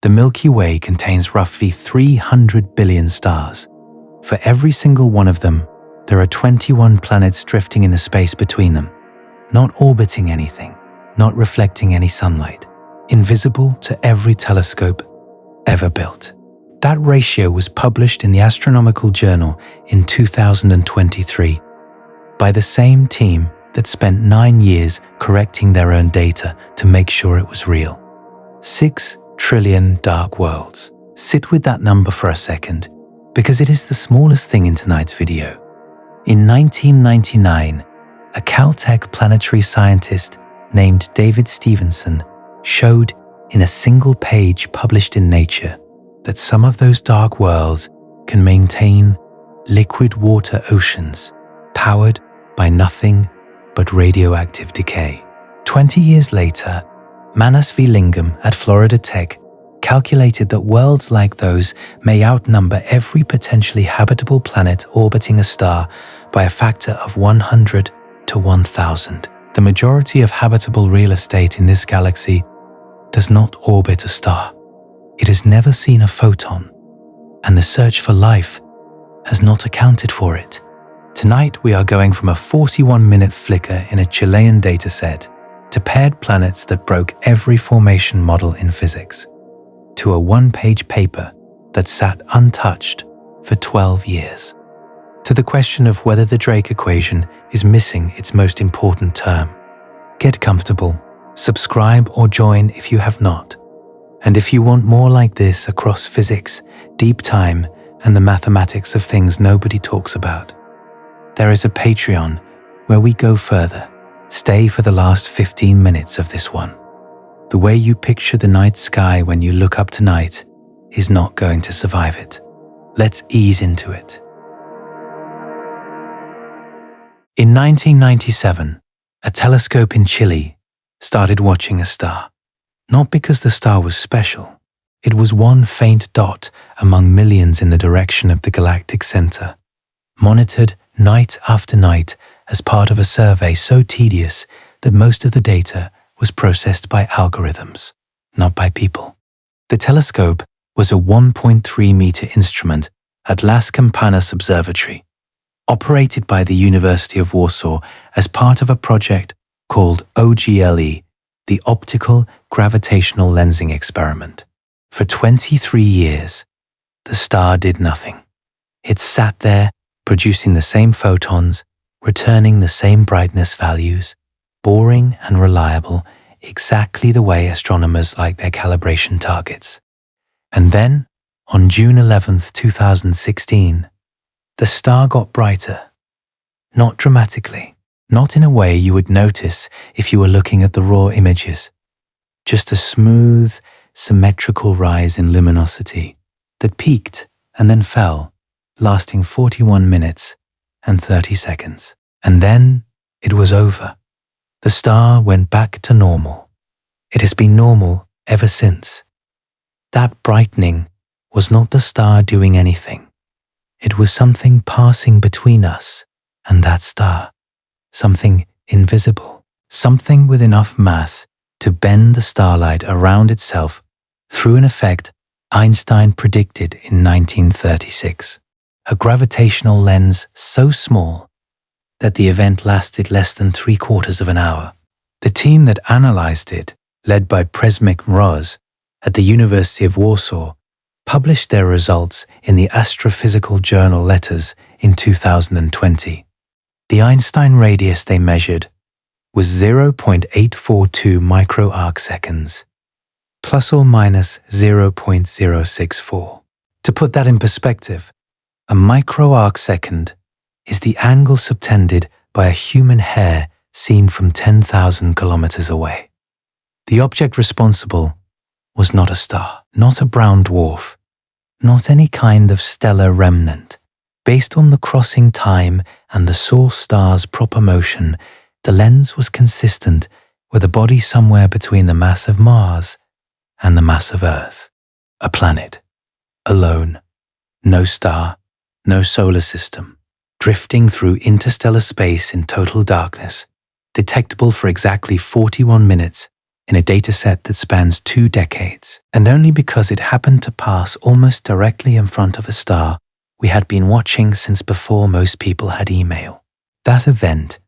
The Milky Way contains roughly 300 billion stars. For every single one of them, there are 21 planets drifting in the space between them, not orbiting anything, not reflecting any sunlight, invisible to every telescope ever built. That ratio was published in the Astronomical Journal in 2023 by the same team that spent 9 years correcting their own data to make sure it was real. 6 trillion dark worlds. Sit with that number for a second, because it is the smallest thing in tonight's video. In 1999, a Caltech planetary scientist named David Stevenson showed in a single page published in Nature that some of those dark worlds can maintain liquid water oceans powered by nothing but radioactive decay. 20 years later, Manas V. Lingam at Florida Tech calculated that worlds like those may outnumber every potentially habitable planet orbiting a star by a factor of 100 to 1,000. The majority of habitable real estate in this galaxy does not orbit a star. It has never seen a photon, and the search for life has not accounted for it. Tonight, we are going from a 41-minute flicker in a Chilean dataset to paired planets that broke every formation model in physics, to a one-page paper that sat untouched for 12 years, to the question of whether the Drake equation is missing its most important term. Get comfortable, subscribe or join if you have not. And if you want more like this across physics, deep time, and the mathematics of things nobody talks about, there is a Patreon where we go further. Stay for the last 15 minutes of this one. The way you picture the night sky when you look up tonight is not going to survive it. Let's ease into it. In 1997, a telescope in Chile started watching a star. Not because the star was special. It was one faint dot among millions in the direction of the galactic center, monitored night after night as part of a survey so tedious that most of the data was processed by algorithms, not by people. The telescope was a 1.3-meter instrument at Las Campanas Observatory, operated by the University of Warsaw as part of a project called OGLE, the Optical Gravitational Lensing Experiment. For 23 years, the star did nothing. It sat there, producing the same photons, returning the same brightness values, boring and reliable, exactly the way astronomers like their calibration targets. And then, on June 11, 2016, the star got brighter. Not dramatically, not in a way you would notice if you were looking at the raw images. Just a smooth, symmetrical rise in luminosity that peaked and then fell, lasting 41 minutes and 30 seconds. And then it was over. The star went back to normal. It has been normal ever since. That brightening was not the star doing anything. It was something passing between us and that star, something invisible, something with enough mass to bend the starlight around itself through an effect Einstein predicted in 1936. A gravitational lens so small that the event lasted less than 3/4 of an hour. The team that analyzed it, led by Przemysław Mroz at the University of Warsaw, published their results in the Astrophysical Journal Letters in 2020. The Einstein radius they measured was 0.842 microarcseconds, plus or minus 0.064. To put that in perspective, a microarcsecond is the angle subtended by a human hair seen from 10,000 kilometers away. The object responsible was not a star, not a brown dwarf, not any kind of stellar remnant. Based on the crossing time and the source star's proper motion, the lens was consistent with a body somewhere between the mass of Mars and the mass of Earth. A planet, alone, no star, no solar system, drifting through interstellar space in total darkness, detectable for exactly 41 minutes in a dataset that spans 2 decades, and only because it happened to pass almost directly in front of a star we had been watching since before most people had email. That event,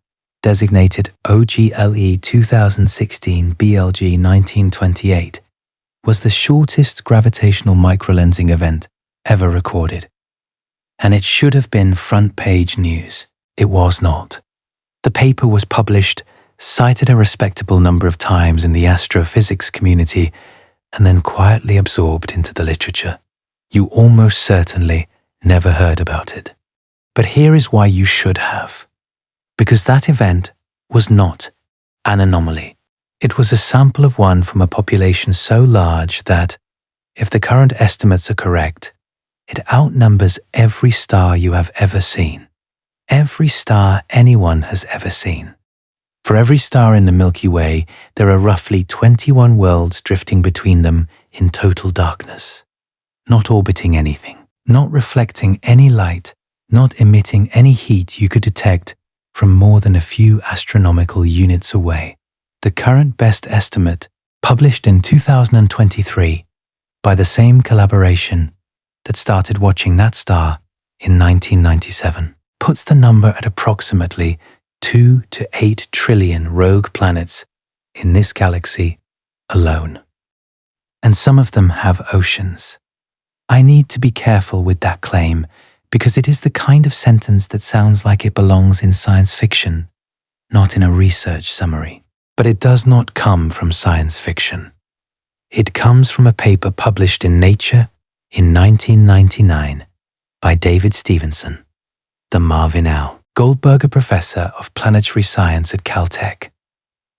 designated OGLE 2016 BLG 1928, was the shortest gravitational microlensing event ever recorded. And it should have been front-page news. It was not. The paper was published, cited a respectable number of times in the astrophysics community, and then quietly absorbed into the literature. You almost certainly never heard about it. But here is why you should have. Because that event was not an anomaly. It was a sample of one from a population so large that, if the current estimates are correct, it outnumbers every star you have ever seen. Every star anyone has ever seen. For every star in the Milky Way, there are roughly 21 worlds drifting between them in total darkness, not orbiting anything, not reflecting any light, not emitting any heat you could detect from more than a few astronomical units away. The current best estimate, published in 2023 by the same collaboration that started watching that star in 1997, puts the number at approximately 2 to 8 trillion rogue planets in this galaxy alone. And some of them have oceans. I need to be careful with that claim because it is the kind of sentence that sounds like it belongs in science fiction, not in a research summary. But it does not come from science fiction. It comes from a paper published in Nature in 1999 by David Stevenson, the Marvin Au. Goldberger Professor of Planetary Science at Caltech,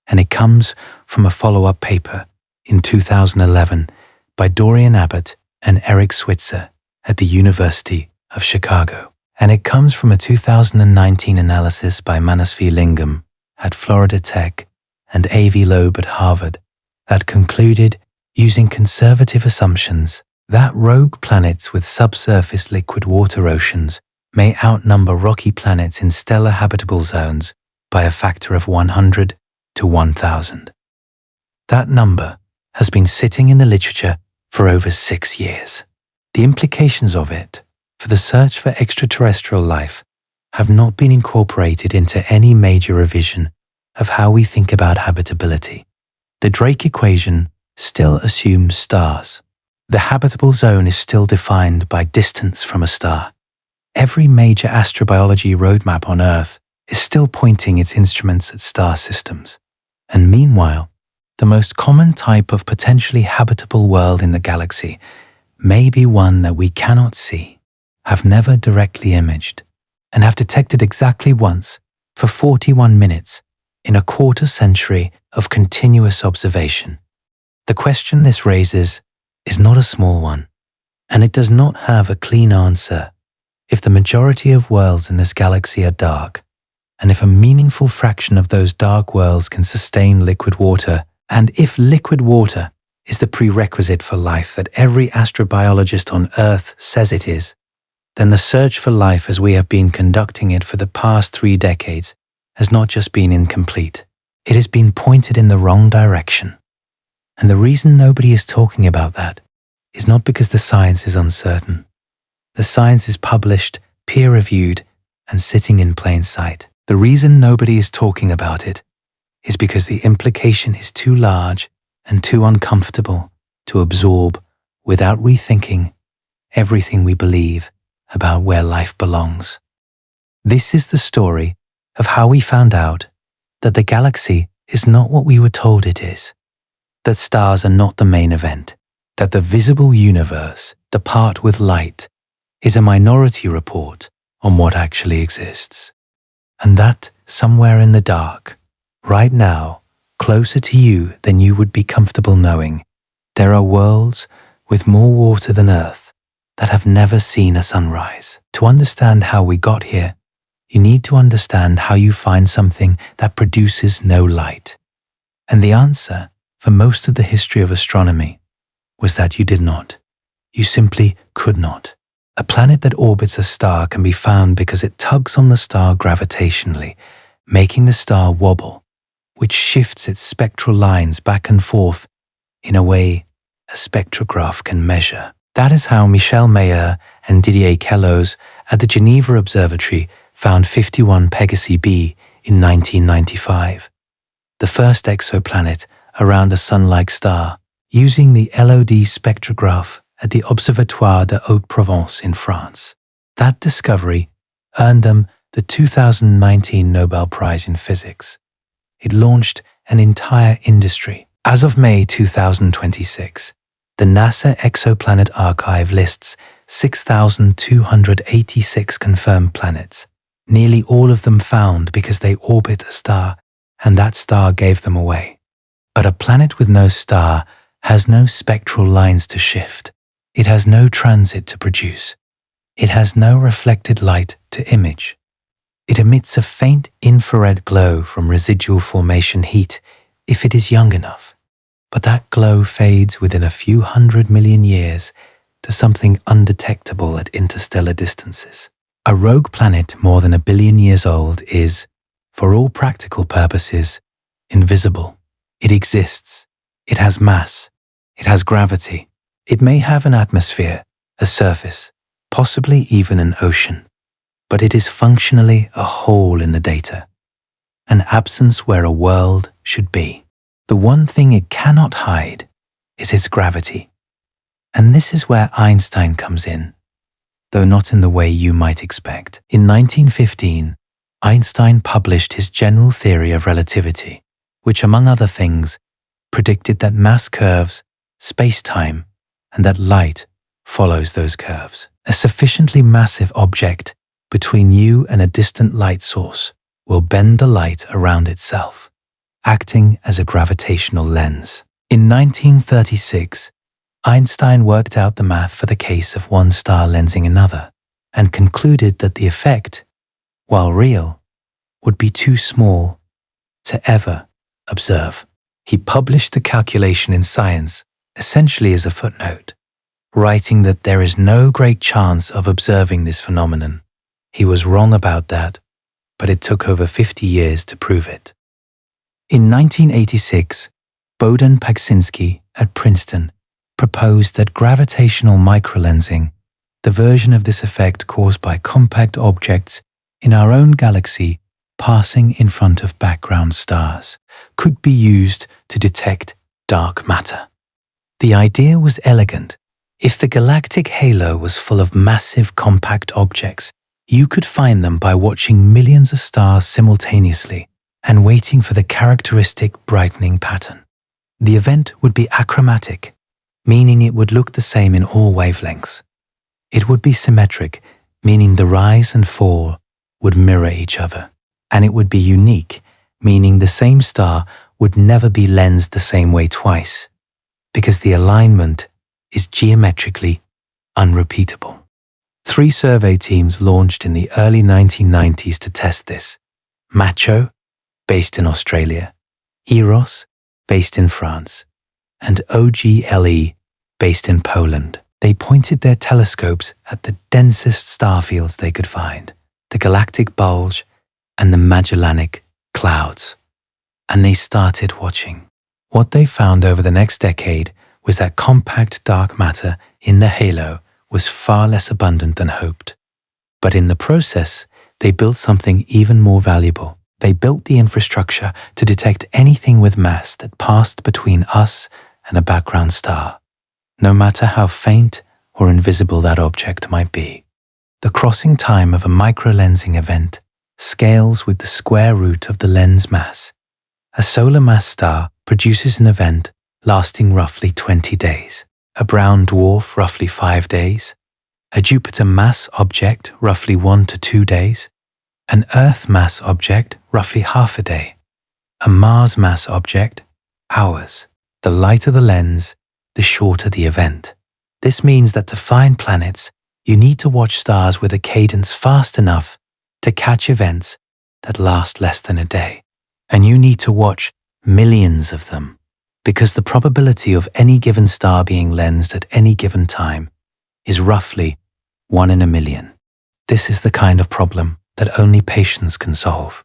and it comes from a follow-up paper in 2011 by Dorian Abbott and Eric Switzer at the University of Chicago. And it comes from a 2019 analysis by Manasvi Lingam at Florida Tech and A.V. Loeb at Harvard that concluded, using conservative assumptions, that rogue planets with subsurface liquid water oceans may outnumber rocky planets in stellar habitable zones by a factor of 100 to 1,000. That number has been sitting in the literature for over 6 years. The implications of it for the search for extraterrestrial life have not been incorporated into any major revision of how we think about habitability. The Drake equation still assumes stars. The habitable zone is still defined by distance from a star. Every major astrobiology roadmap on Earth is still pointing its instruments at star systems. And meanwhile, the most common type of potentially habitable world in the galaxy may be one that we cannot see, have never directly imaged, and have detected exactly once for 41 minutes in a quarter century of continuous observation. The question this raises is not a small one, and it does not have a clean answer. If the majority of worlds in this galaxy are dark, and if a meaningful fraction of those dark worlds can sustain liquid water, and if liquid water is the prerequisite for life that every astrobiologist on Earth says it is, then the search for life as we have been conducting it for the past 3 decades has not just been incomplete, it has been pointed in the wrong direction. And the reason nobody is talking about that is not because the science is uncertain. The science is published, peer-reviewed, and sitting in plain sight. The reason nobody is talking about it is because the implication is too large and too uncomfortable to absorb without rethinking everything we believe about where life belongs. This is the story of how we found out that the galaxy is not what we were told it is, that stars are not the main event, that the visible universe, the part with light, is a minority report on what actually exists. And that somewhere in the dark, right now, closer to you than you would be comfortable knowing, there are worlds with more water than Earth that have never seen a sunrise. To understand how we got here, you need to understand how you find something that produces no light. And the answer for most of the history of astronomy was that you did not. You simply could not. A planet that orbits a star can be found because it tugs on the star gravitationally, making the star wobble, which shifts its spectral lines back and forth in a way a spectrograph can measure. That is how Michel Mayor and Didier Queloz at the Geneva Observatory found 51 Pegasi b in 1995, the first exoplanet around a sun-like star, using the LOD spectrograph at the Observatoire de Haute-Provence in France. That discovery earned them the 2019 Nobel Prize in Physics. It launched an entire industry. As of May 2026, the NASA Exoplanet Archive lists 6,286 confirmed planets, nearly all of them found because they orbit a star and that star gave them away. But a planet with no star has no spectral lines to shift. It has no transit to produce. It has no reflected light to image. It emits a faint infrared glow from residual formation heat if it is young enough. But that glow fades within a few 100 million years to something undetectable at interstellar distances. A rogue planet more than 1 billion years old is, for all practical purposes, invisible. It exists. It has mass. It has gravity. It may have an atmosphere, a surface, possibly even an ocean. But it is functionally a hole in the data, an absence where a world should be. The one thing it cannot hide is its gravity. And this is where Einstein comes in, though not in the way you might expect. In 1915, Einstein published his general theory of relativity, which, among other things, predicted that mass curves space-time and that light follows those curves. A sufficiently massive object between you and a distant light source will bend the light around itself, acting as a gravitational lens. In 1936, Einstein worked out the math for the case of one star lensing another and concluded that the effect, while real, would be too small to ever observe. He published the calculation in Science essentially as a footnote, writing that there is no great chance of observing this phenomenon. He was wrong about that, but it took over 50 years to prove it. In 1986, Bohdan Pagsinski at Princeton proposed that gravitational microlensing, the version of this effect caused by compact objects in our own galaxy passing in front of background stars, could be used to detect dark matter. The idea was elegant. If the galactic halo was full of massive compact objects, you could find them by watching millions of stars simultaneously and waiting for the characteristic brightening pattern. The event would be achromatic, meaning it would look the same in all wavelengths. It would be symmetric, meaning the rise and fall would mirror each other. And it would be unique, meaning the same star would never be lensed the same way twice, because the alignment is geometrically unrepeatable. 3 survey teams launched in the early 1990s to test this. Macho, based in Australia, Eros, based in France, and OGLE, based in Poland. They pointed their telescopes at the densest star fields they could find, the galactic bulge and the Magellanic Clouds, and they started watching. What they found over the next decade was that compact dark matter in the halo was far less abundant than hoped. But in the process, they built something even more valuable. They built the infrastructure to detect anything with mass that passed between us and a background star, no matter how faint or invisible that object might be. The crossing time of a microlensing event scales with the square root of the lens mass. A solar mass star produces an event lasting roughly 20 days, a brown dwarf roughly 5 days, a Jupiter mass object roughly 1 to 2 days, an Earth mass object roughly half a day, a Mars mass object hours. The lighter the lens, the shorter the event. This means that to find planets, you need to watch stars with a cadence fast enough to catch events that last less than a day. And you need to watch millions of them, because the probability of any given star being lensed at any given time is roughly 1 in a million. This is the kind of problem that only patience can solve.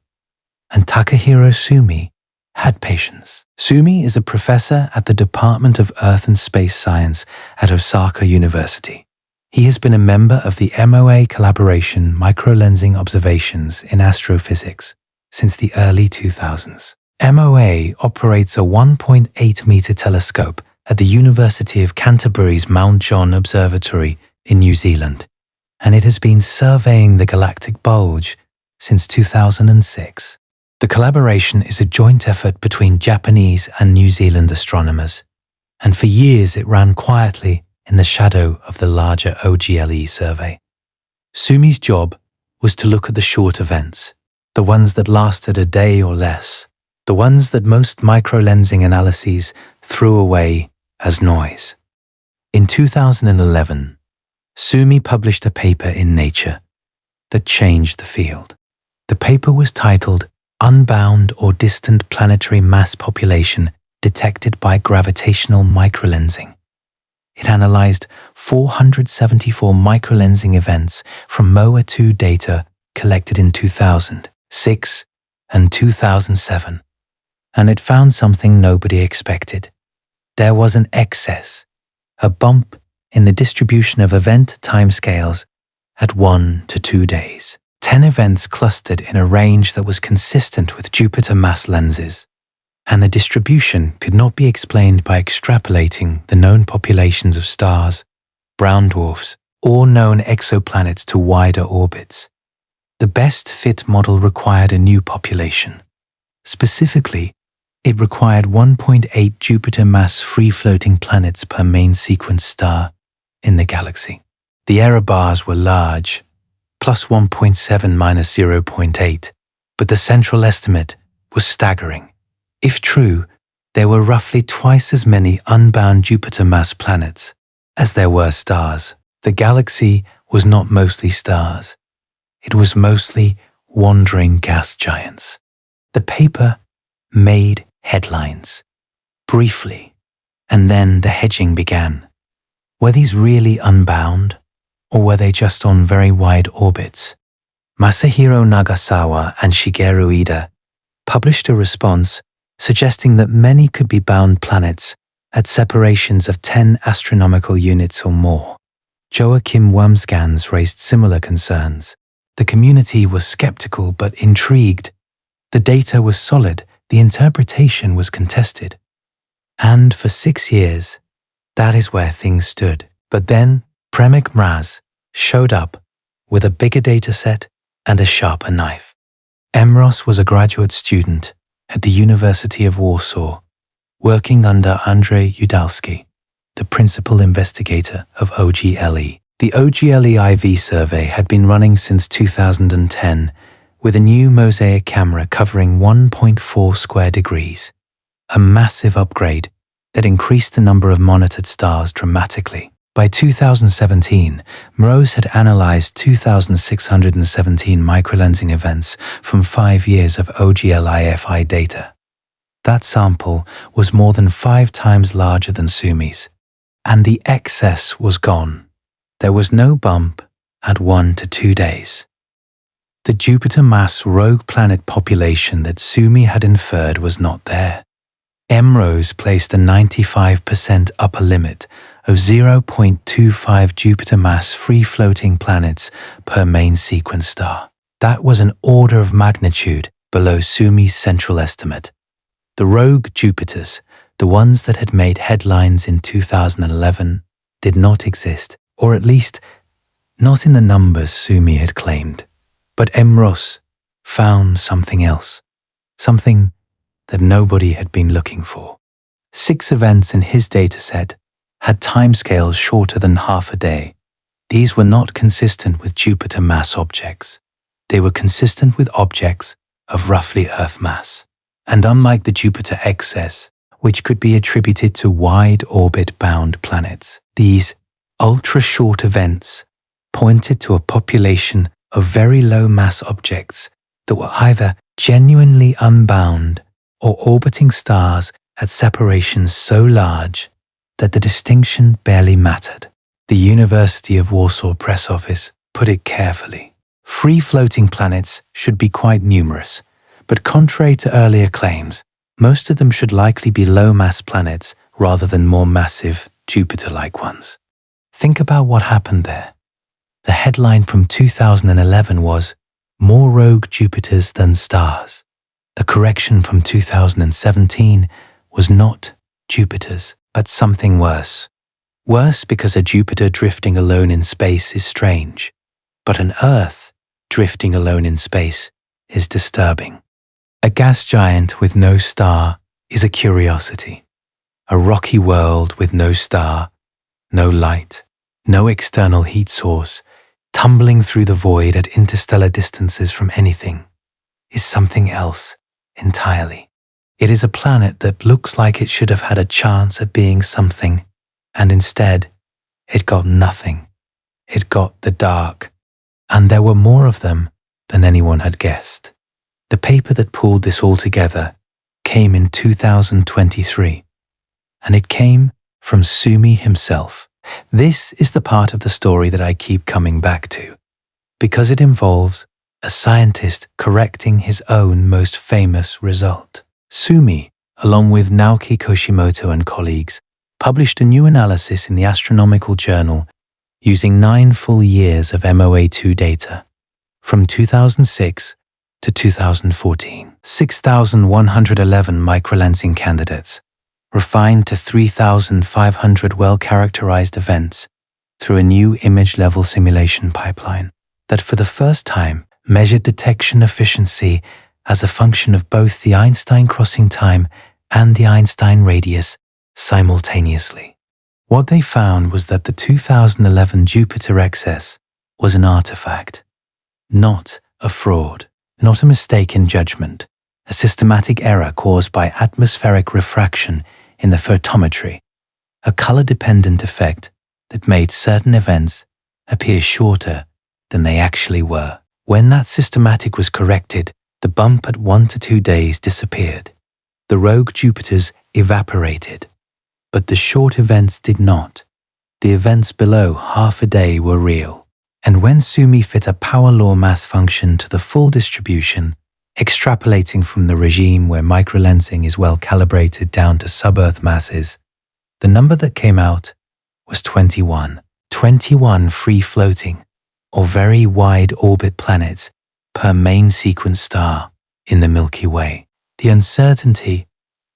And Takahiro Sumi had patience. Sumi is a professor at the Department of Earth and Space Science at Osaka University. He has been a member of the MOA collaboration Microlensing Observations in Astrophysics since the early 2000s. MOA operates a 1.8-meter telescope at the University of Canterbury's Mount John Observatory in New Zealand, and it has been surveying the galactic bulge since 2006. The collaboration is a joint effort between Japanese and New Zealand astronomers, and for years it ran quietly in the shadow of the larger OGLE survey. Sumi's job was to look at the short events, the ones that lasted a day or less, the ones that most microlensing analyses threw away as noise. In 2011, Sumi published a paper in Nature that changed the field. The paper was titled Unbound or Distant Planetary Mass Population Detected by Gravitational Microlensing. It analyzed 474 microlensing events from MOA-2 data collected in 2006 and 2007, and it found something nobody expected. There was an excess, a bump in the distribution of event timescales at 1 to 2 days. 10 events clustered in a range that was consistent with Jupiter mass lenses, and the distribution could not be explained by extrapolating the known populations of stars, brown dwarfs, or known exoplanets to wider orbits. The best fit model required a new population. Specifically, it required 1.8 Jupiter mass free-floating planets per main sequence star in the galaxy. The error bars were large, plus 1.7 minus 0.8, but the central estimate was staggering. If true, there were roughly twice as many unbound Jupiter mass planets as there were stars. The galaxy was not mostly stars. It was mostly wandering gas giants. The paper made headlines, briefly, and then the hedging began. Were these really unbound? Or were they just on very wide orbits? Masahiro Nagasawa and Shigeru Ida published a response suggesting that many could be bound planets at separations of 10 astronomical units or more. Joachim Wormscans raised similar concerns. The community was skeptical but intrigued. The data was solid, the interpretation was contested. And for 6 years, that is where things stood. But then, Premek Mraz showed up with a bigger data set and a sharper knife. Emros was a graduate student at the University of Warsaw, working under Andrzej Udalski, the principal investigator of OGLE. The OGLE IV survey had been running since 2010 with a new mosaic camera covering 1.4 square degrees, a massive upgrade that increased the number of monitored stars dramatically. By 2017, Mroz had analyzed 2,617 microlensing events from 5 years of OGLE-IFI data. That sample was more than 5 times larger than Sumi's, and the excess was gone. There was no bump at 1 to 2 days. The Jupiter mass rogue planet population that Sumi had inferred was not there. Mroz placed a 95% upper limit of 0.25 Jupiter mass free-floating planets per main sequence star. That was an order of magnitude below Sumi's central estimate. The rogue Jupiters, the ones that had made headlines in 2011, did not exist, or at least not in the numbers Sumi had claimed. But Mroz found something else, something that nobody had been looking for. 6 events in his dataset had timescales shorter than half a day. These were not consistent with Jupiter mass objects. They were consistent with objects of roughly Earth mass. And unlike the Jupiter excess, which could be attributed to wide orbit-bound planets, these ultra-short events pointed to a population of very low-mass objects that were either genuinely unbound or orbiting stars at separations so large that the distinction barely mattered. The University of Warsaw press office put it carefully. Free-floating planets should be quite numerous, but contrary to earlier claims, Most of them should likely be low-mass planets rather than more massive, Jupiter-like ones. Think about what happened there. The headline from 2011 was, "More rogue Jupiters than stars." The correction from 2017 was not Jupiters, but something worse. Worse because a Jupiter drifting alone in space is strange, but an Earth drifting alone in space is disturbing. A gas giant with no star is a curiosity. A rocky world with no star, no light, no external heat source, tumbling through the void at interstellar distances from anything, is something else entirely. It is a planet that looks like it should have had a chance at being something, and instead, it got nothing. It got the dark, and there were more of them than anyone had guessed. The paper that pulled this all together came in 2023, and it came from Sumi himself. This is the part of the story that I keep coming back to, because it involves a scientist correcting his own most famous result. Sumi, along with Naoki Koshimoto and colleagues, published a new analysis in the Astronomical Journal using 9 full years of MOA2 data from 2006 to 2014. 6,111 microlensing candidates, refined to 3,500 well-characterized events through a new image-level simulation pipeline that for the first time measured detection efficiency as a function of both the Einstein crossing time and the Einstein radius simultaneously. What they found was that the 2011 Jupiter excess was an artifact, not a fraud, not a mistaken judgment, a systematic error caused by atmospheric refraction in the photometry, a color-dependent effect that made certain events appear shorter than they actually were. When that systematic was corrected, the bump at 1 to 2 days disappeared. The rogue Jupiters evaporated, but the short events did not. The events below half a day were real. And when Sumi fit a power law mass function to the full distribution, extrapolating from the regime where microlensing is well calibrated down to sub-Earth masses, the number that came out was 21. 21 free-floating, or very wide orbit planets per main sequence star in the Milky Way. The uncertainty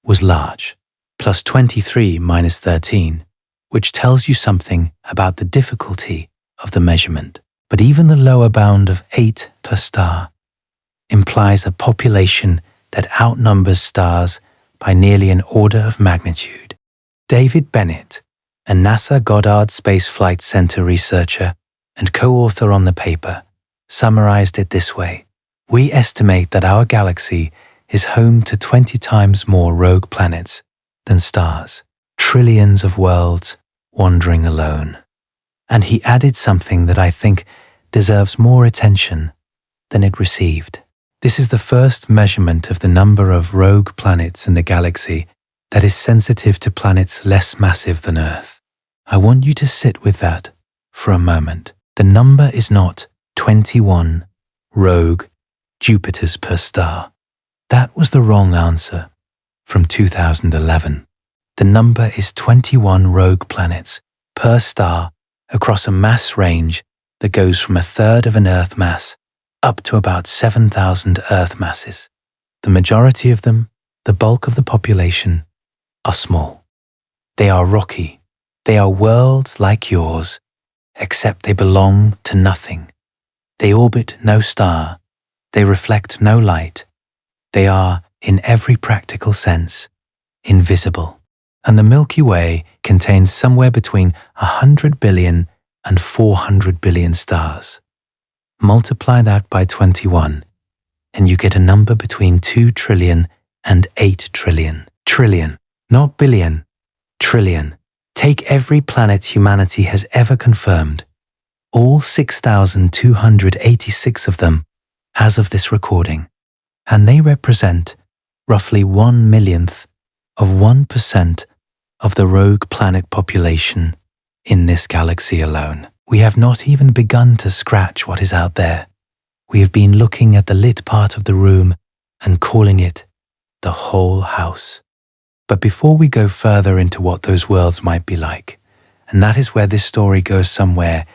was large, plus 23 minus 13, which tells you something about the difficulty of the measurement. But even the lower bound of 8 per star implies a population that outnumbers stars by nearly an order of magnitude. David Bennett, a NASA Goddard Space Flight Center researcher and co-author on the paper, summarized it this way: "We estimate that our galaxy is home to 20 times more rogue planets than stars, trillions of worlds wandering alone." And he added something that I think deserves more attention than it received. This is the first measurement of the number of rogue planets in the galaxy that is sensitive to planets less massive than Earth. I want you to sit with that for a moment. The number is not 21 rogue Jupiters per star. That was the wrong answer from 2011. The number is 21 rogue planets per star across a mass range that goes from 1/3 of an Earth mass up to about 7,000 Earth masses. The majority of them, the bulk of the population, are small. They are rocky. They are worlds like yours, except they belong to nothing. They orbit no star. They reflect no light. They are, in every practical sense, invisible. And the Milky Way contains somewhere between 100 billion and 400 billion stars. Multiply that by 21, and you get a number between 2 trillion and 8 trillion. Trillion, not billion, trillion. Take every planet humanity has ever confirmed, all 6,286 of them as of this recording, and they represent roughly 1/1,000,000th of 1% of the rogue planet population in this galaxy alone. We have not even begun to scratch what is out there. We have been looking at the lit part of the room and calling it the whole house. But before we go further into what those worlds might be like, and that is where this story goes somewhere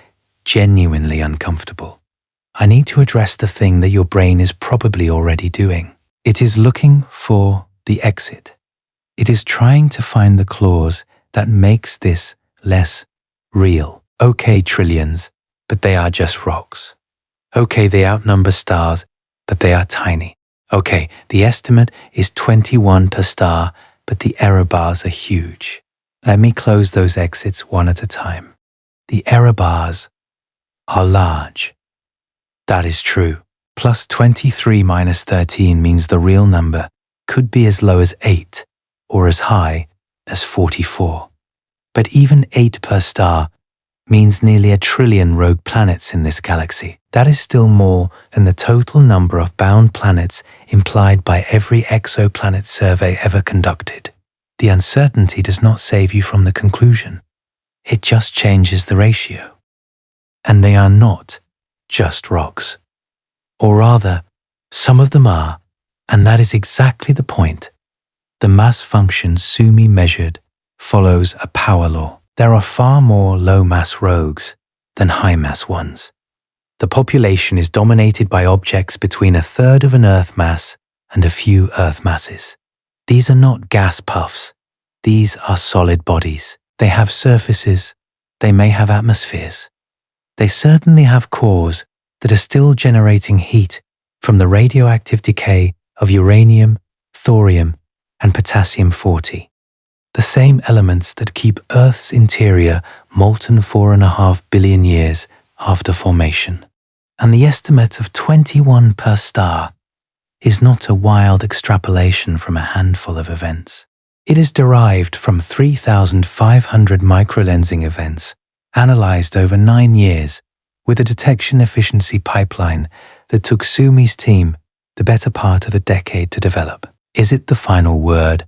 genuinely uncomfortable, I need to address the thing that your brain is probably already doing. It is looking for the exit. It is trying to find the clause that makes this less real. Okay, trillions, but they are just rocks. Okay, they outnumber stars, but they are tiny. Okay, the estimate is 21 per star, but the error bars are huge. Let me close those exits one at a time. The error bars are large. That is true. Plus 23 minus 13 means the real number could be as low as 8 or as high as 44. But even 8 per star means nearly 1 trillion rogue planets in this galaxy. That is still more than the total number of bound planets implied by every exoplanet survey ever conducted. The uncertainty does not save you from the conclusion. It just changes the ratio. And they are not just rocks. Or rather, some of them are, and that is exactly the point. The mass function Sumi measured follows a power law. There are far more low-mass rogues than high-mass ones. The population is dominated by objects between 1/3 of an Earth mass and a few Earth masses. These are not gas puffs. These are solid bodies. They have surfaces. They may have atmospheres. They certainly have cores that are still generating heat from the radioactive decay of uranium, thorium, and potassium-40. The same elements that keep Earth's interior molten 4.5 billion years after formation. And the estimate of 21 per star is not a wild extrapolation from a handful of events. It is derived from 3,500 microlensing events analyzed over 9 years with a detection efficiency pipeline that took Sumi's team the better part of a decade to develop. Is it the final word?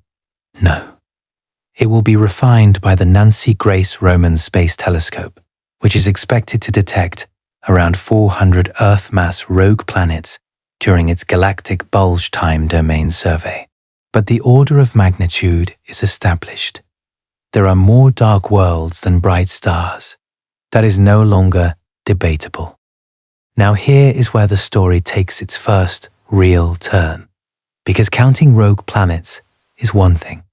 No. It will be refined by the Nancy Grace Roman Space Telescope, which is expected to detect around 400 Earth mass rogue planets during its galactic bulge time domain survey. But the order of magnitude is established. There are more dark worlds than bright stars. That is no longer debatable. Now here is where the story takes its first real turn, because counting rogue planets is one thing.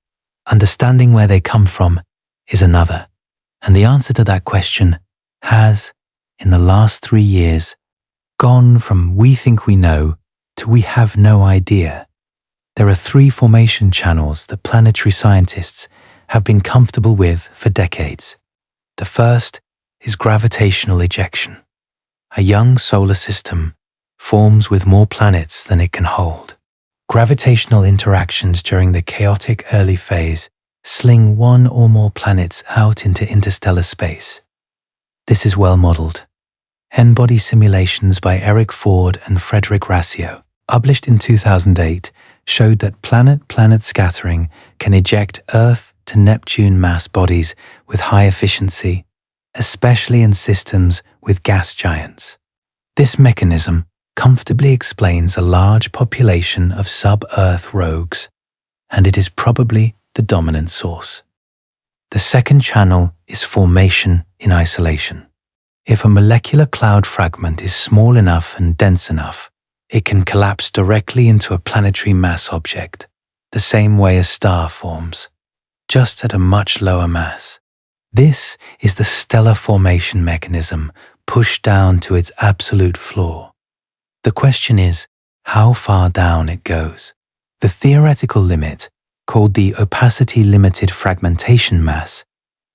Understanding where they come from is another, and the answer to that question has, in the last 3 years, gone from we think we know to we have no idea. There are 3 formation channels that planetary scientists have been comfortable with for decades. The first is gravitational ejection. A young solar system forms with more planets than it can hold. Gravitational interactions during the chaotic early phase sling one or more planets out into interstellar space. This is well modeled. N-body simulations by Eric Ford and Frederick Rassio, published in 2008, showed that planet-planet scattering can eject Earth to Neptune mass bodies with high efficiency, especially in systems with gas giants. This mechanism comfortably explains a large population of sub-Earth rogues, and it is probably the dominant source. The second channel is formation in isolation. If a molecular cloud fragment is small enough and dense enough, it can collapse directly into a planetary mass object, the same way a star forms, just at a much lower mass. This is the stellar formation mechanism pushed down to its absolute floor. The question is how far down it goes. The theoretical limit, called the opacity-limited fragmentation mass,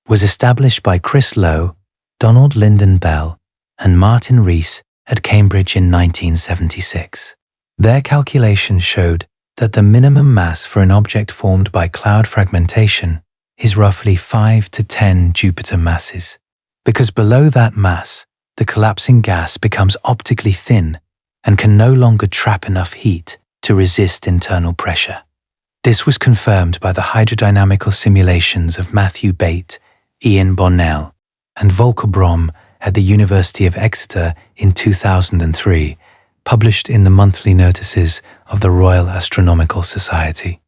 was established by Chris Lowe, Donald Lyndon Bell, and Martin Rees at Cambridge in 1976. Their calculations showed that the minimum mass for an object formed by cloud fragmentation is roughly 5 to 10 Jupiter masses, because below that mass, the collapsing gas becomes optically thin and can no longer trap enough heat to resist internal pressure. This was confirmed by the hydrodynamical simulations of Matthew Bate, Ian Bonnell, and Volker Brom at the University of Exeter in 2003, published in the monthly notices of the Royal Astronomical Society.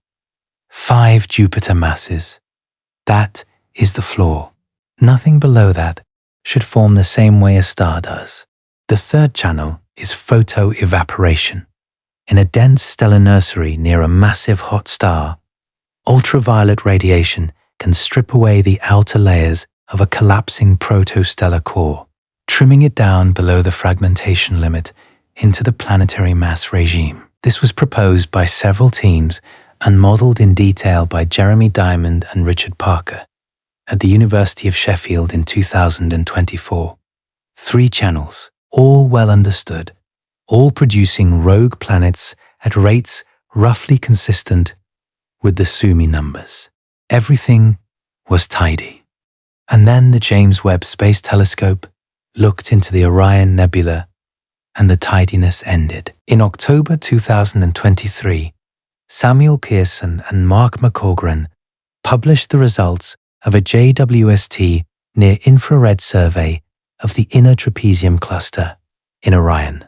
5 Jupiter masses. That is the floor. Nothing below that should form the same way a star does. The third channel is photoevaporation. In a dense stellar nursery near a massive hot star, ultraviolet radiation can strip away the outer layers of a collapsing protostellar core, trimming it down below the fragmentation limit into the planetary mass regime. This was proposed by several teams and modeled in detail by Jeremy Diamond and Richard Parker at the University of Sheffield in 2024. 3 channels, all well understood, all producing rogue planets at rates roughly consistent with the Sumi numbers. Everything was tidy. And then the James Webb Space Telescope looked into the Orion Nebula, and the tidiness ended. In October 2023, Samuel Pearson and Mark McCaughrean published the results of a JWST near-infrared survey of the inner trapezium cluster in Orion.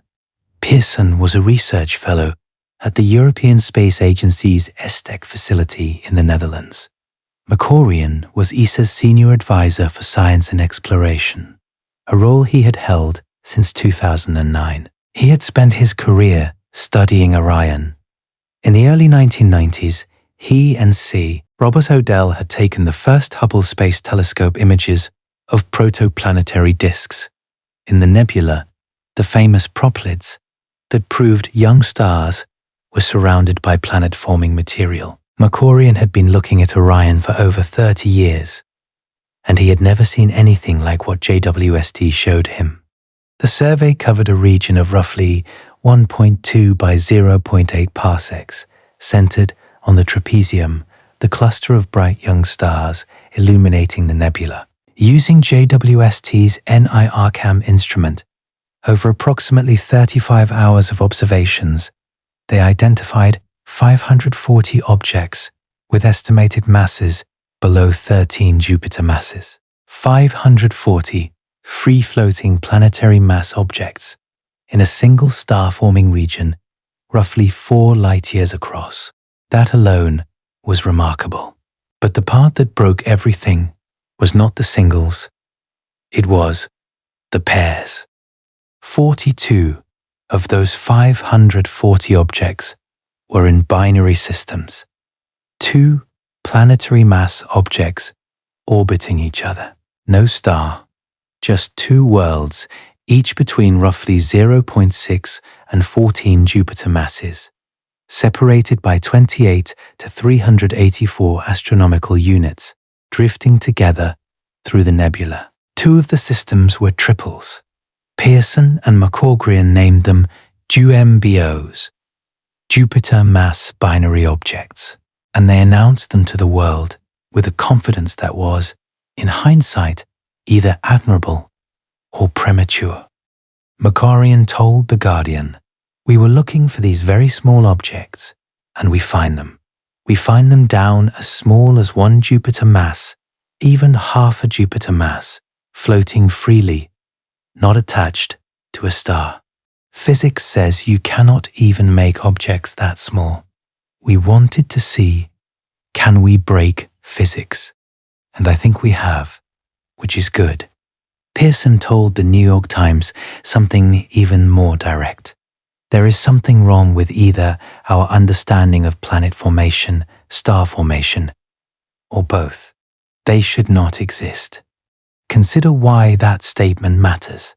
Pearson was a research fellow at the European Space Agency's ESTEC facility in the Netherlands. McCaughrean was ESA's senior advisor for science and exploration, a role he had held since 2009. He had spent his career studying Orion. In the early 1990s, he and Robert Odell had taken the first Hubble Space Telescope images of protoplanetary disks in the nebula, the famous proplyds, that proved young stars were surrounded by planet-forming material. McCaughrean had been looking at Orion for over 30 years, and he had never seen anything like what JWST showed him. The survey covered a region of roughly 1.2 by 0.8 parsecs, centered on the trapezium, the cluster of bright young stars illuminating the nebula. Using JWST's NIRCam instrument, over approximately 35 hours of observations, they identified 540 objects with estimated masses below 13 Jupiter masses. 540 free-floating planetary mass objects in a single star-forming region roughly 4 light-years across. That alone was remarkable. But the part that broke everything was not the singles, it was the pairs. 42 of those 540 objects were in binary systems, 2 planetary mass objects orbiting each other. No star, just 2 worlds, each between roughly 0.6 and 14 Jupiter masses, separated by 28 to 384 astronomical units, drifting together through the nebula. 2 of the systems were triples. Pearson and McCaughrean named them JuMBOs, Jupiter Mass Binary Objects, and they announced them to the world with a confidence that was, in hindsight, either admirable or premature. McCaughrean told The Guardian, "We were looking for these very small objects, and we find them. We find them down as small as 1 Jupiter mass, even half a Jupiter mass, floating freely, not attached to a star. Physics says you cannot even make objects that small. We wanted to see, can we break physics? And I think we have, which is good." Pearson told the New York Times something even more direct. There is something wrong with either our understanding of planet formation, star formation, or both. They should not exist. Consider why that statement matters.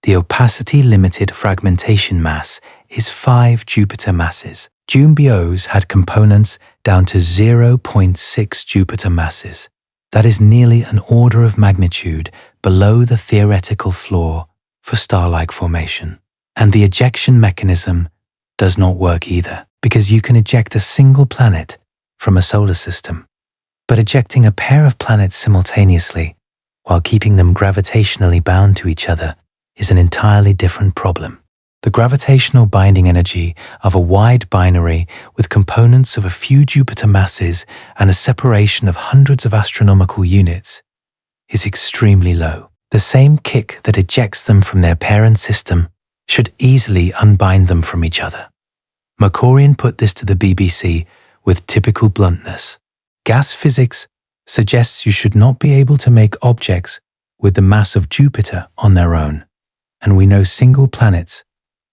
The opacity-limited fragmentation mass is 5 Jupiter masses. JUMBOs had components down to 0.6 Jupiter masses. That is nearly an order of magnitude below the theoretical floor for star-like formation. And the ejection mechanism does not work either, because you can eject a single planet from a solar system, but ejecting a pair of planets simultaneously while keeping them gravitationally bound to each other is an entirely different problem. The gravitational binding energy of a wide binary with components of a few Jupiter masses and a separation of hundreds of astronomical units is extremely low. The same kick that ejects them from their parent system should easily unbind them from each other. McCaughrean put this to the BBC with typical bluntness. Gas physics suggests you should not be able to make objects with the mass of Jupiter on their own, and we know single planets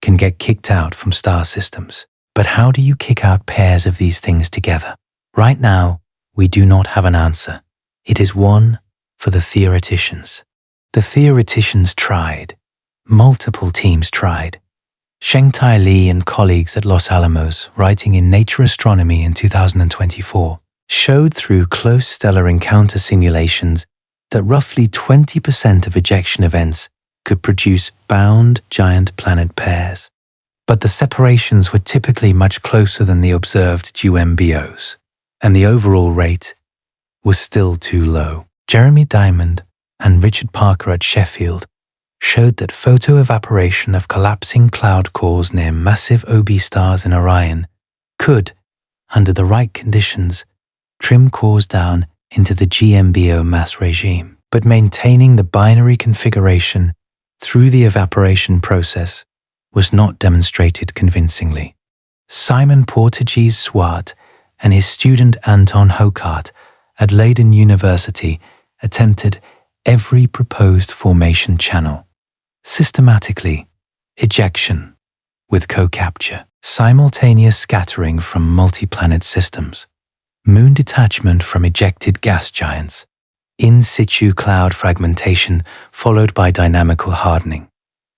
can get kicked out from star systems. But how do you kick out pairs of these things together? Right now, we do not have an answer. It is one for the theoreticians. The theoreticians tried. Multiple teams tried. Shengtai Li and colleagues at Los Alamos, writing in Nature Astronomy in 2024, showed through close stellar encounter simulations that roughly 20% of ejection events could produce bound giant planet pairs. But the separations were typically much closer than the observed JUMBOs, and the overall rate was still too low. Jeremy Diamond and Richard Parker at Sheffield showed that photoevaporation of collapsing cloud cores near massive OB stars in Orion could, under the right conditions, trim cores down into the JMBO mass regime, but maintaining the binary configuration through the evaporation process was not demonstrated convincingly. Simon Porteges-Swart and his student Anton Hokart at Leiden University attempted every proposed formation channel. Systematically, ejection with co-capture, simultaneous scattering from multi-planet systems, moon detachment from ejected gas giants, in situ cloud fragmentation followed by dynamical hardening.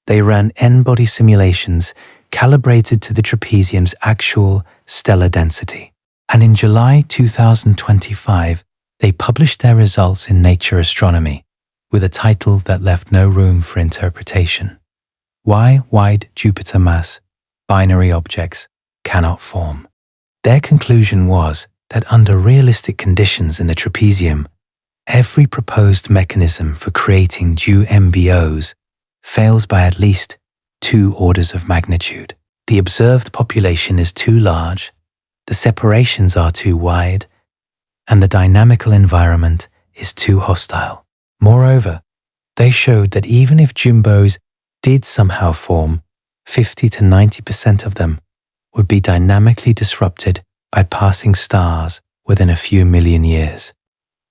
They ran N-body simulations calibrated to the trapezium's actual stellar density. And in July 2025, they published their results in Nature Astronomy with a title that left no room for interpretation. Why wide Jupiter mass binary objects cannot form. Their conclusion was that under realistic conditions in the trapezium, every proposed mechanism for creating JUMBOs fails by at least 2 orders of magnitude. The observed population is too large, the separations are too wide, and the dynamical environment is too hostile. Moreover, they showed that even if JUMBOs did somehow form, 50 to 90% of them would be dynamically disrupted by passing stars within a few million years.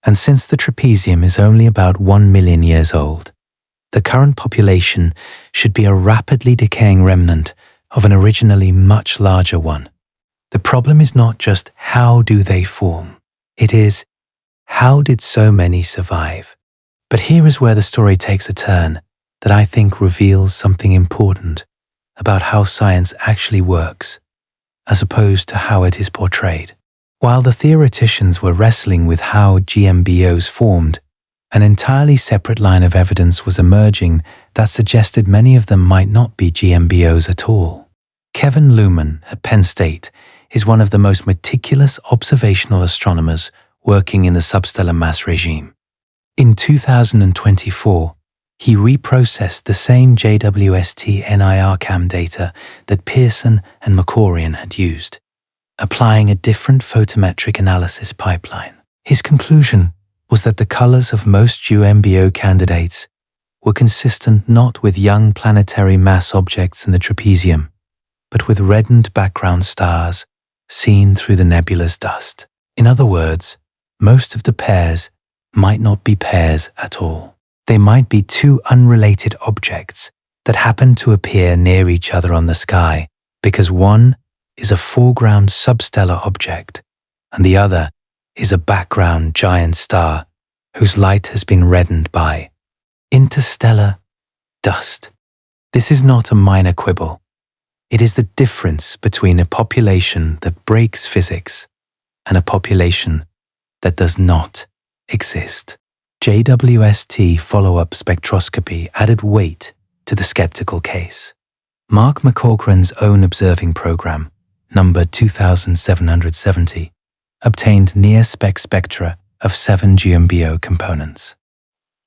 And since the trapezium is only about 1 million years old, the current population should be a rapidly decaying remnant of an originally much larger one. The problem is not just how do they form, it is how did so many survive? But here is where the story takes a turn that I think reveals something important about how science actually works, as opposed to how it is portrayed. While the theoreticians were wrestling with how JMBOs formed, an entirely separate line of evidence was emerging that suggested many of them might not be JMBOs at all. Kevin Luhman at Penn State is one of the most meticulous observational astronomers working in the substellar mass regime. In 2024, he reprocessed the same JWST NIRCam data that Pearson and McCaughrean had used, applying a different photometric analysis pipeline. His conclusion was that the colors of most JUMBO candidates were consistent not with young planetary mass objects in the trapezium, but with reddened background stars seen through the nebula's dust. In other words, most of the pairs might not be pairs at all. They might be 2 unrelated objects that happen to appear near each other on the sky because one is a foreground substellar object and the other is a background giant star whose light has been reddened by interstellar dust. This is not a minor quibble. It is the difference between a population that breaks physics and a population that does not exist. JWST follow-up spectroscopy added weight to the skeptical case. Mark McCaughrean's own observing program, number 2770, obtained near-spec spectra of 7 JMBO components.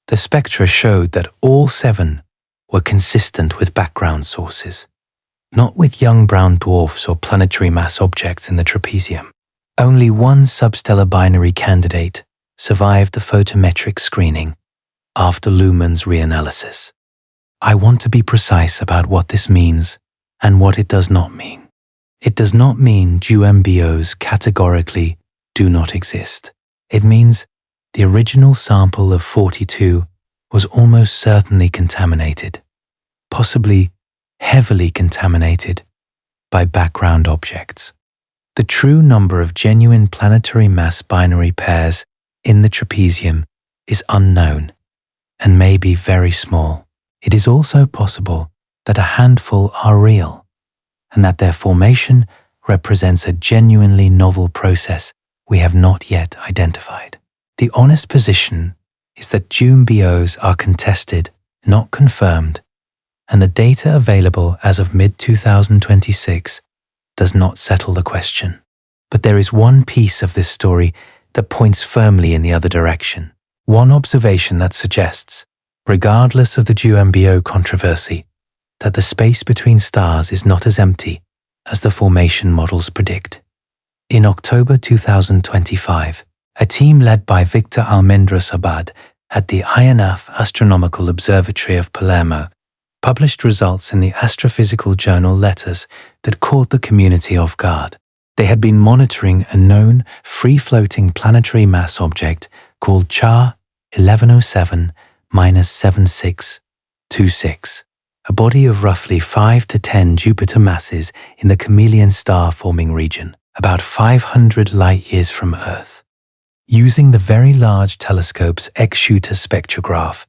The spectra showed that all 7 were consistent with background sources, not with young brown dwarfs or planetary mass objects in the trapezium. Only one substellar binary candidate survived the photometric screening after Luhman's reanalysis. I want to be precise about what this means and what it does not mean. It does not mean JWST categorically do not exist. It means the original sample of 42 was almost certainly contaminated, possibly heavily contaminated by background objects. The true number of genuine planetary mass binary pairs in the trapezium is unknown and may be very small. It is also possible that a handful are real and that their formation represents a genuinely novel process we have not yet identified. The honest position is that JUMBOs are contested, not confirmed, and the data available as of mid-2026 does not settle the question. But there is one piece of this story that points firmly in the other direction. One observation that suggests, regardless of the JUMBO controversy, that the space between stars is not as empty as the formation models predict. In October 2025, a team led by Victor Almendros-Abad at the INF Astronomical Observatory of Palermo published results in the Astrophysical Journal Letters that caught the community off guard. They had been monitoring a known free-floating planetary mass object called CHA 1107-7626, a body of roughly 5 to 10 Jupiter masses in the Chameleon star-forming region, about 500 light-years from Earth. Using the Very Large Telescope's X-Shooter spectrograph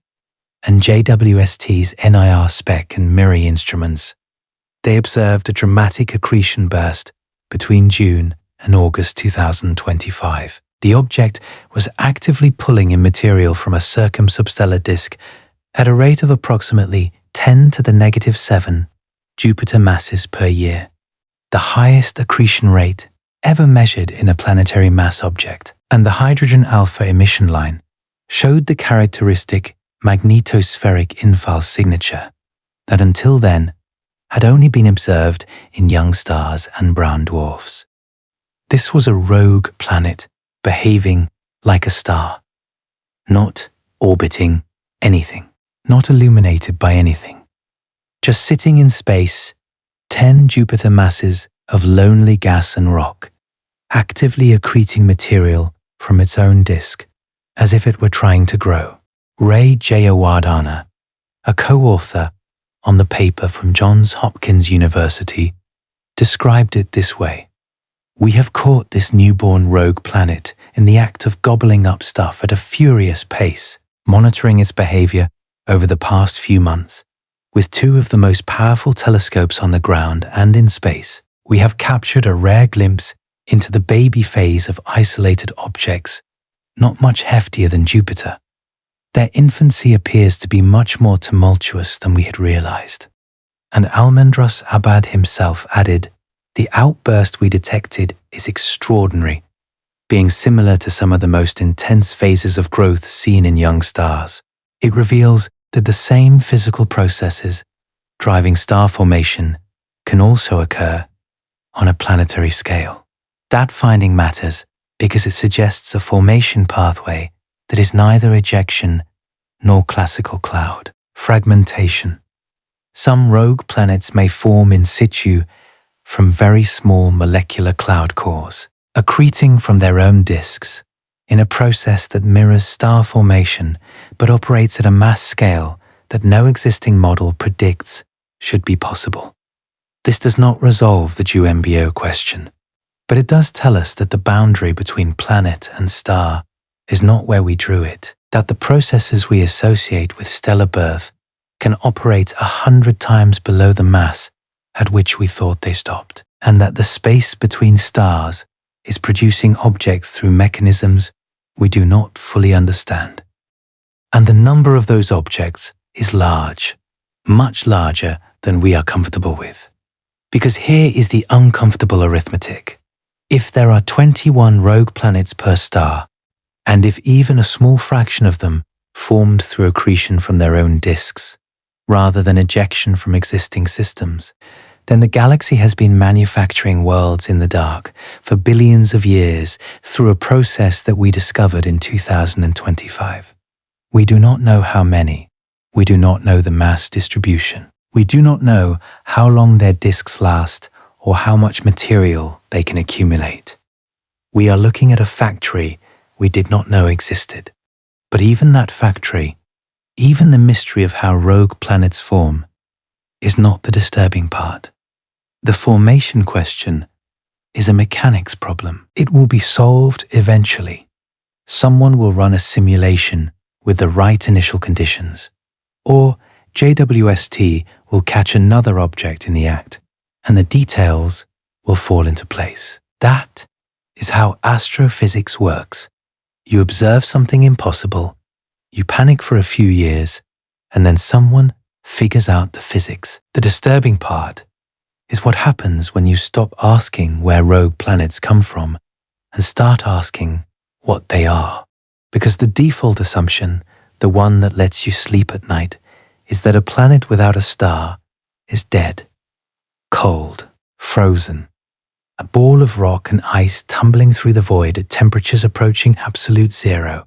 and JWST's NIR spec and MIRI instruments, they observed a dramatic accretion burst between June and August 2025. The object was actively pulling in material from a circumsubstellar disk at a rate of approximately 10 to the negative 7 Jupiter masses per year, the highest accretion rate ever measured in a planetary mass object. And the hydrogen alpha emission line showed the characteristic magnetospheric infall signature that until then had only been observed in young stars and brown dwarfs. This was a rogue planet behaving like a star, not orbiting anything, not illuminated by anything, just sitting in space, 10 Jupiter masses of lonely gas and rock, actively accreting material from its own disk, as if it were trying to grow. Ray Jayawardana, a co-author on the paper from Johns Hopkins University, described it this way: "We have caught this newborn rogue planet in the act of gobbling up stuff at a furious pace, monitoring its behavior over the past few months. With two of the most powerful telescopes on the ground and in space, we have captured a rare glimpse into the baby phase of isolated objects, not much heftier than Jupiter. Their infancy appears to be much more tumultuous than we had realized." And Almendros-Abad himself added, "The outburst we detected is extraordinary, being similar to some of the most intense phases of growth seen in young stars. It reveals that the same physical processes driving star formation can also occur on a planetary scale. That finding matters because it suggests a formation pathway that is neither ejection nor classical cloud fragmentation. Some rogue planets may form in situ from very small molecular cloud cores, accreting from their own disks in a process that mirrors star formation but operates at a mass scale that no existing model predicts should be possible. This does not resolve the JUMBO question, but it does tell us that the boundary between planet and star is not where we drew it, that the processes we associate with stellar birth can operate 100 times below the mass at which we thought they stopped, and that the space between stars is producing objects through mechanisms we do not fully understand. And the number of those objects is large, much larger than we are comfortable with. Because here is the uncomfortable arithmetic. If there are 21 rogue planets per star, and if even a small fraction of them formed through accretion from their own disks, rather than ejection from existing systems, then the galaxy has been manufacturing worlds in the dark for billions of years through a process that we discovered in 2025. We do not know how many. We do not know the mass distribution. We do not know how long their disks last or how much material they can accumulate. We are looking at a factory we did not know existed. But even that factory, even the mystery of how rogue planets form, is not the disturbing part. The formation question is a mechanics problem. It will be solved eventually. Someone will run a simulation with the right initial conditions, or JWST will catch another object in the act, and the details will fall into place. That is how astrophysics works. You observe something impossible, you panic for a few years, and then someone figures out the physics. The disturbing part is what happens when you stop asking where rogue planets come from and start asking what they are. Because the default assumption, the one that lets you sleep at night, is that a planet without a star is dead, cold, frozen, a ball of rock and ice tumbling through the void at temperatures approaching absolute zero,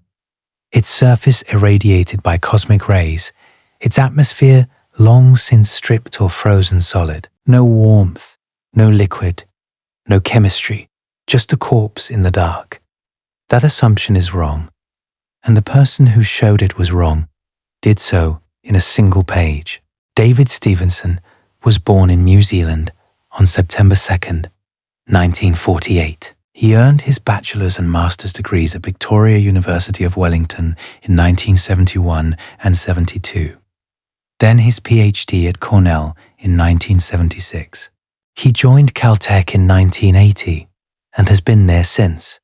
its surface irradiated by cosmic rays, its atmosphere long since stripped or frozen solid. No warmth, no liquid, no chemistry, just a corpse in the dark. That assumption is wrong, and the person who showed it was wrong did so in a single page. David Stevenson was born in New Zealand on September 2nd, 1948. He earned his bachelor's and master's degrees at Victoria University of Wellington in 1971 and 72. Then his PhD at Cornell in 1976. He joined Caltech in 1980 and has been there since,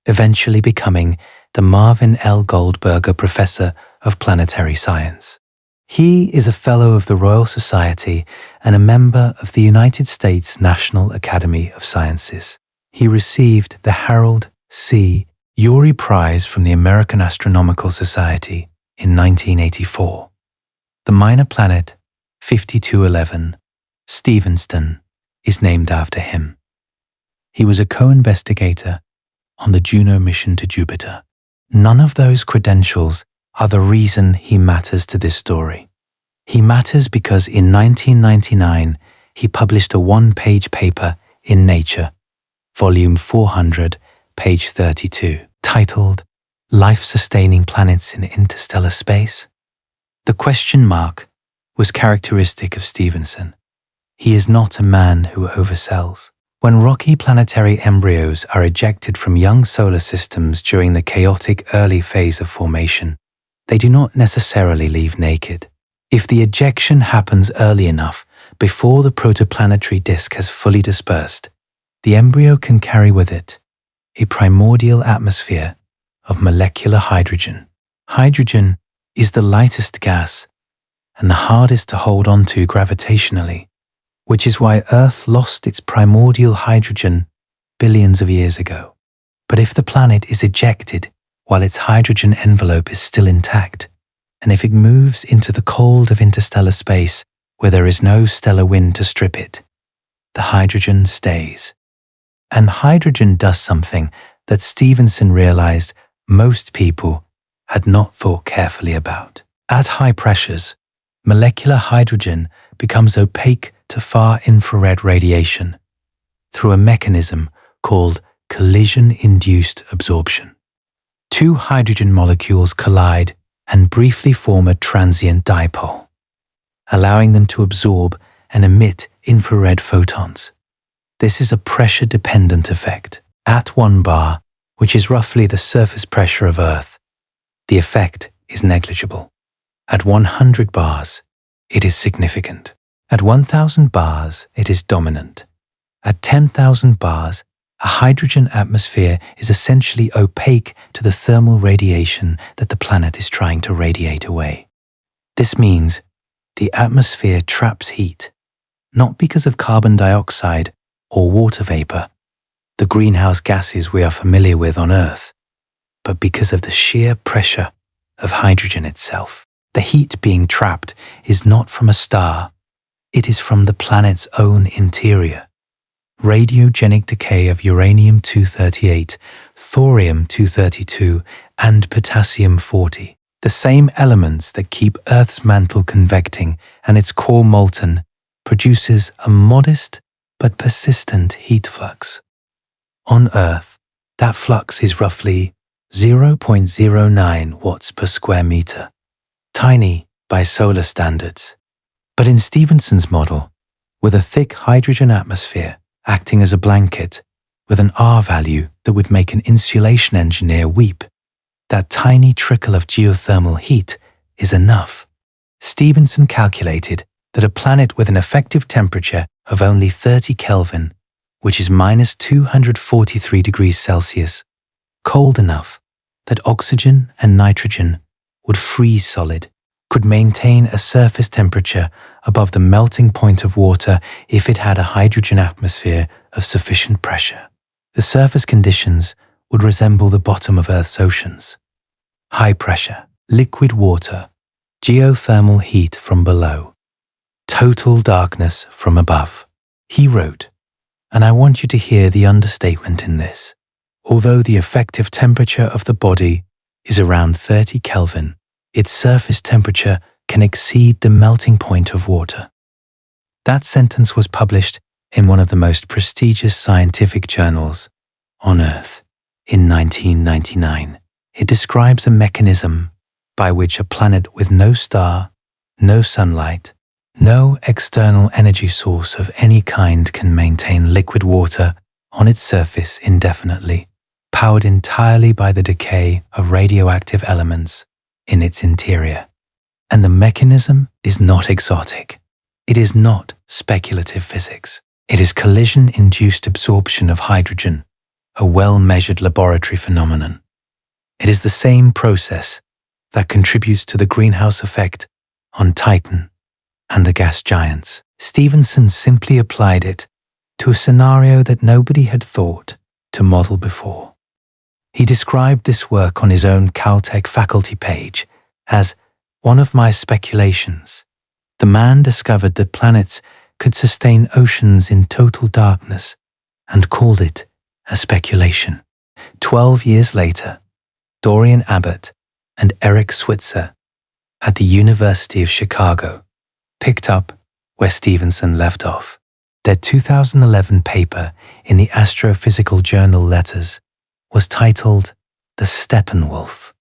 eventually becoming the Marvin L. Goldberger Professor of Planetary Science. He is a Fellow of the Royal Society and a member of the United States National Academy of Sciences. He received the Harold C. Urey Prize from the American Astronomical Society in 1984. The minor planet 5211, Stevenson, is named after him. He was a co-investigator on the Juno mission to Jupiter. None of those credentials are the reason he matters to this story. He matters because in 1999, he published a one-page paper in Nature, volume 400, page 32, titled Life-Sustaining Planets in Interstellar Space. The question mark was characteristic of Stevenson. He is not a man who oversells. When rocky planetary embryos are ejected from young solar systems during the chaotic early phase of formation, they do not necessarily leave naked. If the ejection happens early enough, before the protoplanetary disk has fully dispersed, the embryo can carry with it a primordial atmosphere of molecular hydrogen. Hydrogen is the lightest gas and the hardest to hold on to gravitationally, which is why Earth lost its primordial hydrogen billions of years ago. But if the planet is ejected while its hydrogen envelope is still intact, and if it moves into the cold of interstellar space where there is no stellar wind to strip it, the hydrogen stays. And hydrogen does something that Stevenson realized most people had not thought carefully about. At high pressures, molecular hydrogen becomes opaque to far infrared radiation through a mechanism called collision-induced absorption. Two hydrogen molecules collide and briefly form a transient dipole, allowing them to absorb and emit infrared photons. This is a pressure-dependent effect. At 1 bar, which is roughly the surface pressure of Earth, the effect is negligible. At 100 bars, it is significant. At 1,000 bars, it is dominant. At 10,000 bars, a hydrogen atmosphere is essentially opaque to the thermal radiation that the planet is trying to radiate away. This means the atmosphere traps heat, not because of carbon dioxide or water vapor, the greenhouse gases we are familiar with on Earth, but because of the sheer pressure of hydrogen itself. The heat being trapped is not from a star, it is from the planet's own interior. Radiogenic decay of uranium-238, thorium-232, and potassium-40, the same elements that keep Earth's mantle convecting and its core molten, produces a modest but persistent heat flux. On Earth, that flux is roughly 0.09 watts per square meter, tiny by solar standards. But in Stevenson's model, with a thick hydrogen atmosphere acting as a blanket with an R value that would make an insulation engineer weep, that tiny trickle of geothermal heat is enough. Stevenson calculated that a planet with an effective temperature of only 30 Kelvin, which is minus 243 degrees Celsius, cold enough that oxygen and nitrogen would freeze solid, could maintain a surface temperature above the melting point of water if it had a hydrogen atmosphere of sufficient pressure. The surface conditions would resemble the bottom of Earth's oceans. High pressure, liquid water, geothermal heat from below, total darkness from above. He wrote, and I want you to hear the understatement in this. Although the effective temperature of the body is around 30 Kelvin, its surface temperature can exceed the melting point of water. That sentence was published in one of the most prestigious scientific journals on Earth in 1999. It describes a mechanism by which a planet with no star, no sunlight, no external energy source of any kind can maintain liquid water on its surface indefinitely, powered entirely by the decay of radioactive elements in its interior. And the mechanism is not exotic. It is not speculative physics. It is collision-induced absorption of hydrogen, a well-measured laboratory phenomenon. It is the same process that contributes to the greenhouse effect on Titan and the gas giants. Stevenson simply applied it to a scenario that nobody had thought to model before. He described this work on his own Caltech faculty page as one of my speculations. The man discovered that planets could sustain oceans in total darkness and called it a speculation. 12 years later, Dorian Abbott and Eric Switzer at the University of Chicago picked up where Stevenson left off. Their 2011 paper in the Astrophysical Journal Letters was titled The Steppenwolf,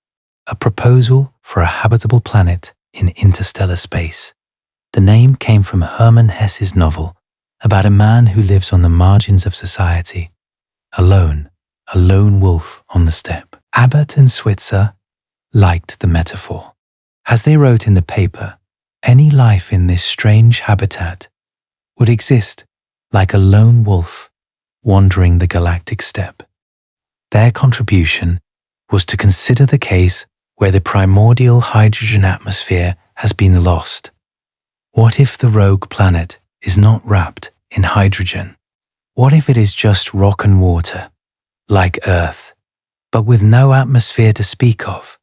a proposal for a habitable planet in interstellar space. The name came from Hermann Hesse's novel about a man who lives on the margins of society, alone, a lone wolf on the steppe. Abbott and Switzer liked the metaphor. As they wrote in the paper, any life in this strange habitat would exist like a lone wolf wandering the galactic steppe. Their contribution was to consider the case where the primordial hydrogen atmosphere has been lost. What if the rogue planet is not wrapped in hydrogen? What if it is just rock and water, like Earth, but with no atmosphere to speak of?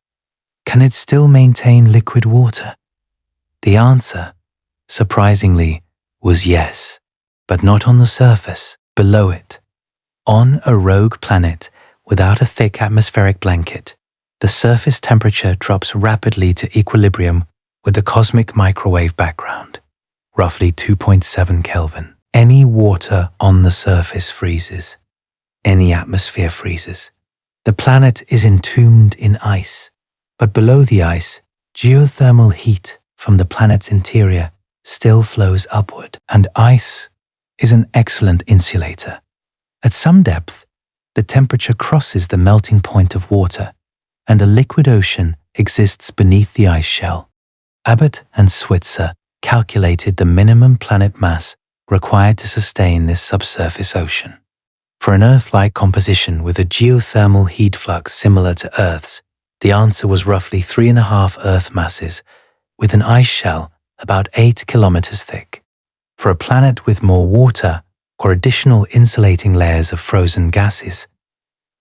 Can it still maintain liquid water? The answer, surprisingly, was yes, but not on the surface, below it. On a rogue planet without a thick atmospheric blanket, the surface temperature drops rapidly to equilibrium with the cosmic microwave background, roughly 2.7 Kelvin. Any water on the surface freezes. Any atmosphere freezes. The planet is entombed in ice, but below the ice, geothermal heat from the planet's interior still flows upward, and ice is an excellent insulator. At some depth, the temperature crosses the melting point of water, and a liquid ocean exists beneath the ice shell. Abbott and Switzer calculated the minimum planet mass required to sustain this subsurface ocean. For an Earth-like composition with a geothermal heat flux similar to Earth's, the answer was roughly 3.5 Earth masses, with an ice shell about 8 kilometers thick. For a planet with more water or additional insulating layers of frozen gases,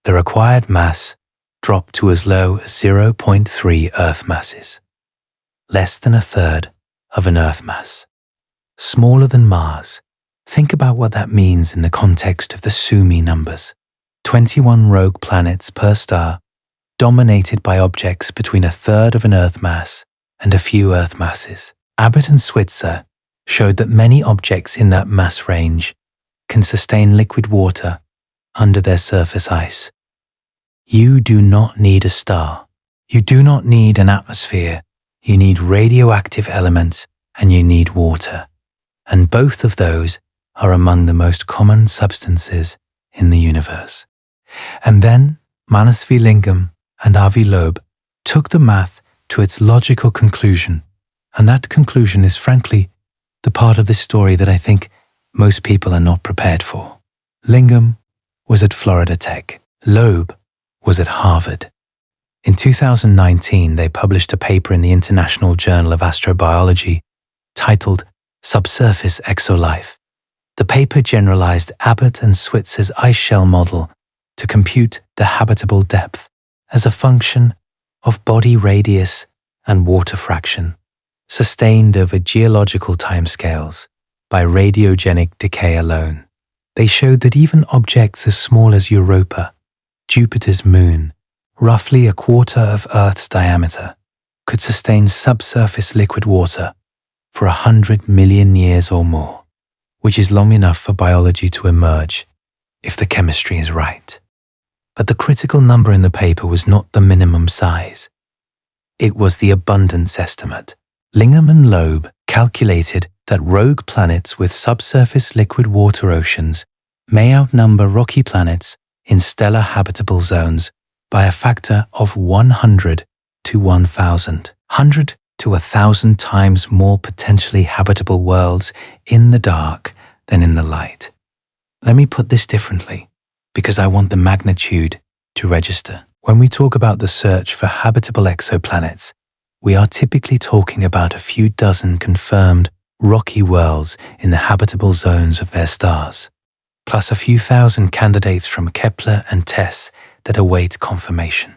the required mass dropped to as low as 0.3 Earth masses, less than a third of an Earth mass. Smaller than Mars. Think about what that means in the context of the Sumi numbers. 21 rogue planets per star, dominated by objects between a third of an Earth mass and a few Earth masses. Abbott and Switzer showed that many objects in that mass range can sustain liquid water under their surface ice. You do not need a star. You do not need an atmosphere. You need radioactive elements and you need water. And both of those are among the most common substances in the universe. And then Manas V. Lingam and Avi Loeb took the math to its logical conclusion. And that conclusion is frankly the part of this story that I think most people are not prepared for. Lingam was at Florida Tech. Loeb was at Harvard. In 2019, they published a paper in the International Journal of Astrobiology titled Subsurface Exolife. The paper generalized Abbott and Switzer's ice shell model to compute the habitable depth as a function of body radius and water fraction, sustained over geological timescales by radiogenic decay alone. They showed that even objects as small as Europa, Jupiter's moon, roughly a quarter of Earth's diameter, could sustain subsurface liquid water for 100 million years or more, which is long enough for biology to emerge if the chemistry is right. But the critical number in the paper was not the minimum size. It was the abundance estimate. Lingam and Loeb calculated that rogue planets with subsurface liquid water oceans may outnumber rocky planets in stellar habitable zones by a factor of 100 to 1,000, 100 to 1,000 times more potentially habitable worlds in the dark than in the light. Let me put this differently, because I want the magnitude to register. When we talk about the search for habitable exoplanets, we are typically talking about a few dozen confirmed rocky worlds in the habitable zones of their stars, plus a few thousand candidates from Kepler and TESS that await confirmation.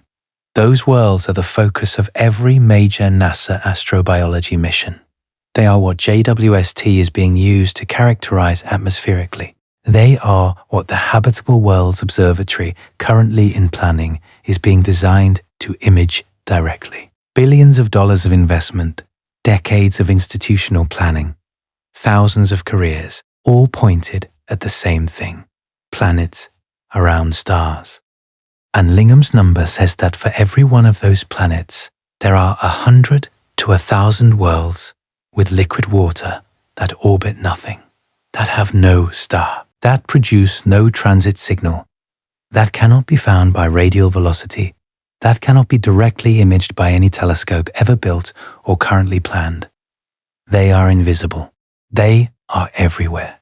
Those worlds are the focus of every major NASA astrobiology mission. They are what JWST is being used to characterize atmospherically. They are what the Habitable Worlds Observatory, currently in planning, is being designed to image directly. Billions of dollars of investment, decades of institutional planning, thousands of careers, all pointed at the same thing: planets around stars. And Lingham's number says that for every one of those planets, there are 100 to 1,000 worlds with liquid water that orbit nothing, that have no star, that produce no transit signal, that cannot be found by radial velocity, that cannot be directly imaged by any telescope ever built or currently planned. They are invisible. They are everywhere.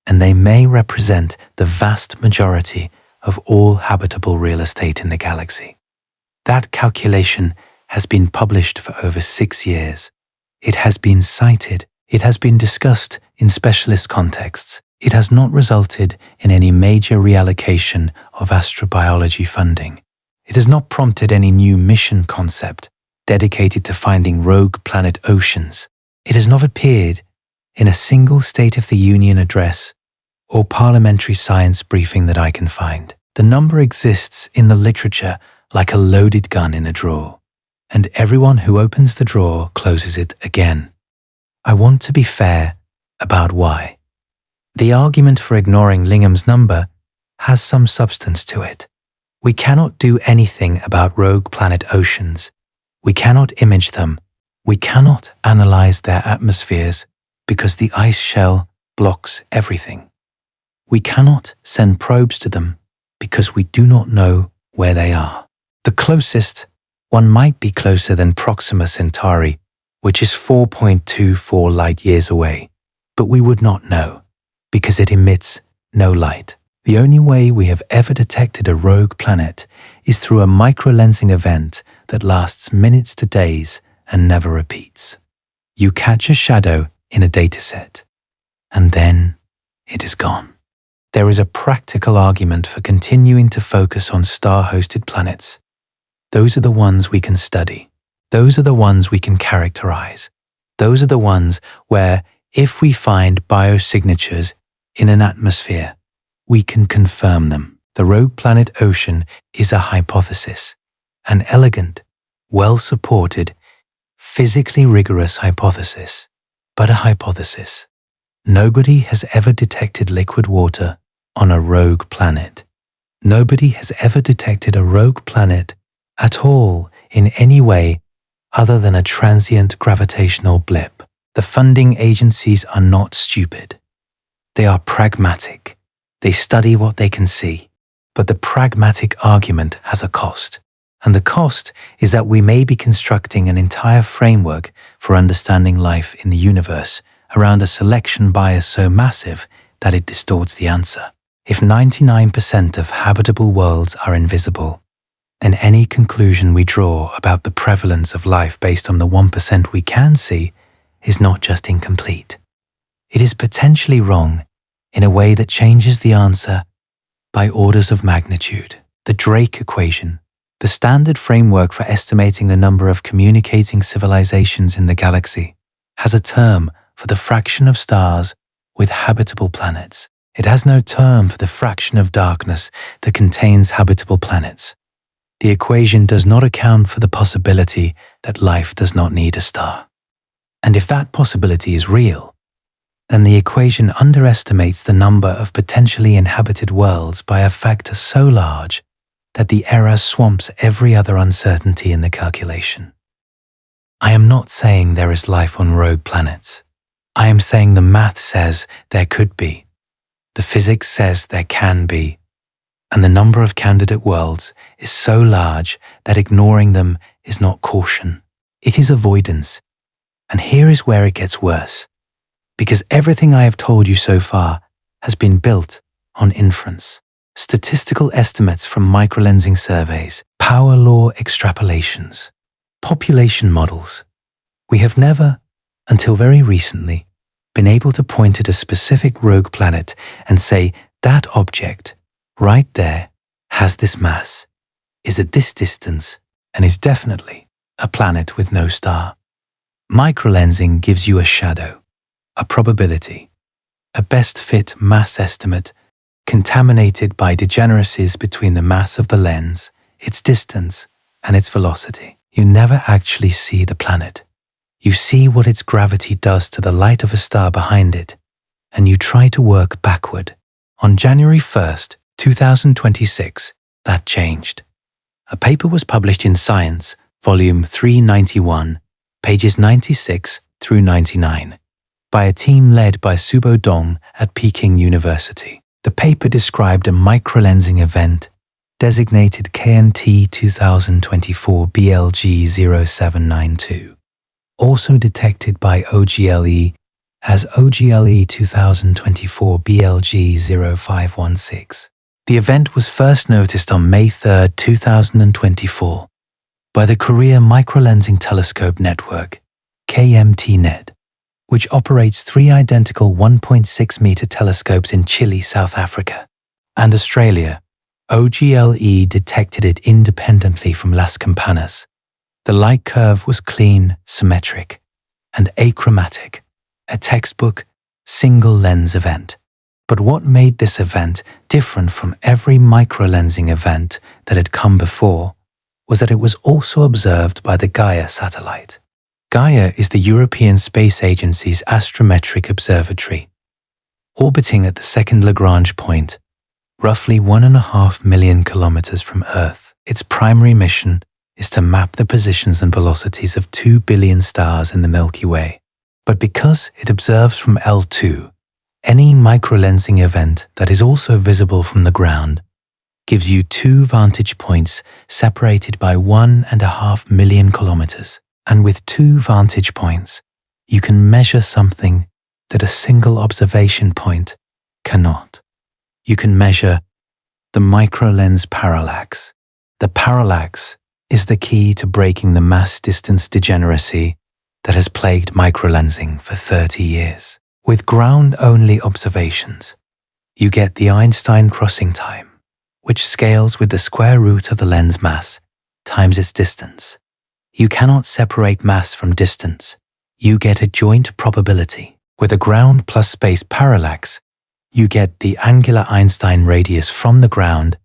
And they may represent the vast majority of all habitable real estate in the galaxy. That calculation has been published for over 6 years. It has been cited. It has been discussed in specialist contexts. It has not resulted in any major reallocation of astrobiology funding. It has not prompted any new mission concept dedicated to finding rogue planet oceans. It has not appeared in a single State of the Union address or parliamentary science briefing that I can find. The number exists in the literature like a loaded gun in a drawer, and everyone who opens the drawer closes it again. I want to be fair about why. The argument for ignoring Lingham's number has some substance to it. We cannot do anything about rogue planet oceans. We cannot image them. We cannot analyze their atmospheres because the ice shell blocks everything. We cannot send probes to them because we do not know where they are. The closest one might be closer than Proxima Centauri, which is 4.24 light years away, but we would not know because it emits no light. The only way we have ever detected a rogue planet is through a microlensing event that lasts minutes to days and never repeats. You catch a shadow in a dataset, and then it is gone. There is a practical argument for continuing to focus on star-hosted planets. Those are the ones we can study. Those are the ones we can characterize. Those are the ones where, if we find biosignatures in an atmosphere, we can confirm them. The rogue planet ocean is a hypothesis, an elegant, well-supported, physically rigorous hypothesis, but a hypothesis. Nobody has ever detected liquid water on a rogue planet. Nobody has ever detected a rogue planet at all in any way other than a transient gravitational blip. The funding agencies are not stupid. They are pragmatic. They study what they can see. But the pragmatic argument has a cost. And the cost is that we may be constructing an entire framework for understanding life in the universe around a selection bias so massive that it distorts the answer. If 99% of habitable worlds are invisible, then any conclusion we draw about the prevalence of life based on the 1% we can see is not just incomplete. It is potentially wrong in a way that changes the answer by orders of magnitude. The Drake equation, the standard framework for estimating the number of communicating civilizations in the galaxy, has a term for the fraction of stars with habitable planets. It has no term for the fraction of darkness that contains habitable planets. The equation does not account for the possibility that life does not need a star. And if that possibility is real, then the equation underestimates the number of potentially inhabited worlds by a factor so large that the error swamps every other uncertainty in the calculation. I am not saying there is life on rogue planets. I am saying the math says there could be, the physics says there can be, and the number of candidate worlds is so large that ignoring them is not caution. It is avoidance. And here is where it gets worse, because everything I have told you so far has been built on inference. Statistical estimates from microlensing surveys, power law extrapolations, population models. We have never, until very recently, been able to point at a specific rogue planet and say that object, right there, has this mass, is at this distance, and is definitely a planet with no star. Microlensing gives you a shadow, a probability, a best fit mass estimate contaminated by degeneracies between the mass of the lens, its distance, and its velocity. You never actually see the planet. You see what its gravity does to the light of a star behind it, and you try to work backward. On January 1st, 2026, that changed. A paper was published in Science, volume 391, pages 96 through 99, by a team led by Subo Dong at Peking University. The paper described a microlensing event designated KNT 2024 BLG 0792, also detected by OGLE as OGLE 2024 BLG 0516. The event was first noticed on May 3, 2024, by the Korea Microlensing Telescope Network, KMT-NET, which operates 3 identical 1.6-meter telescopes in Chile, South Africa, and Australia. OGLE detected it independently from Las Campanas. The light curve was clean, symmetric, and achromatic, a textbook, single-lens event. But what made this event different from every microlensing event that had come before was that it was also observed by the Gaia satellite. Gaia is the European Space Agency's astrometric observatory, orbiting at the second Lagrange point, roughly 1.5 million kilometers from Earth. Its primary mission is to map the positions and velocities of 2 billion stars in the Milky Way. But because it observes from L2, any microlensing event that is also visible from the ground gives you 2 vantage points separated by 1.5 million kilometers. And with 2 vantage points, you can measure something that a single observation point cannot. You can measure the microlens parallax. The parallax is the key to breaking the mass-distance degeneracy that has plagued microlensing for 30 years. With ground-only observations, you get the Einstein crossing time, which scales with the square root of the lens mass times its distance. You cannot separate mass from distance. You get a joint probability. With a ground plus space parallax, you get the angular Einstein radius from the ground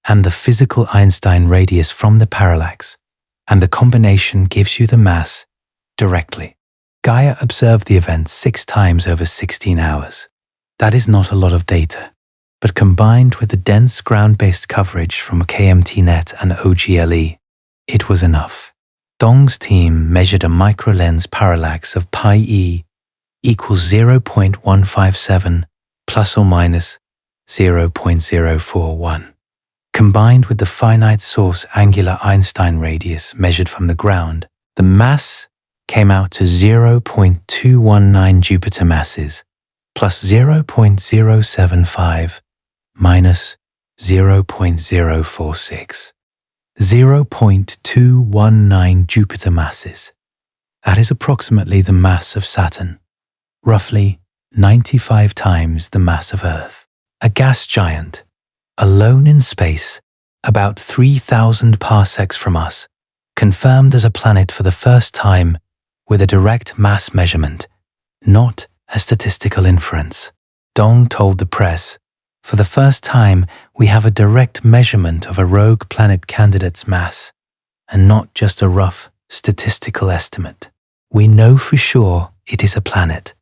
and the physical Einstein radius from the parallax, and the combination gives you the mass directly. Gaia observed the event 6 times over 16 hours. That is not a lot of data, but combined with the dense ground-based coverage from KMTNet and OGLE, it was enough. Dong's team measured a microlens parallax of pi-e equals 0.157 plus or minus 0.041. Combined with the finite source angular Einstein radius measured from the ground, the mass came out to 0.219 Jupiter masses plus 0.075 minus 0.046. 0.219 Jupiter masses. That is approximately the mass of Saturn, roughly 95 times the mass of Earth. A gas giant, alone in space, about 3,000 parsecs from us, confirmed as a planet for the first time with a direct mass measurement, not a statistical inference. Dong told the press, "For the first time, we have a direct measurement of a rogue planet candidate's mass, and not just a rough statistical estimate. We know for sure it is a planet."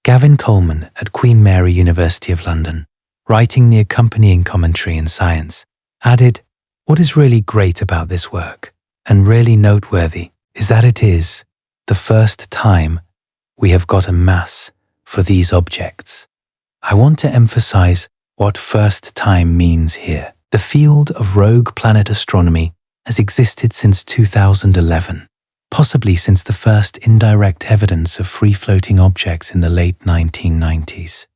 Gavin Coleman at Queen Mary University of London, writing the accompanying commentary in Science, added, "What is really great about this work, and really noteworthy, is that it is the first time we have got a mass for these objects." I want to emphasize what first time means here. The field of rogue planet astronomy has existed since 2011, possibly since the first indirect evidence of free-floating objects in the late 1990s.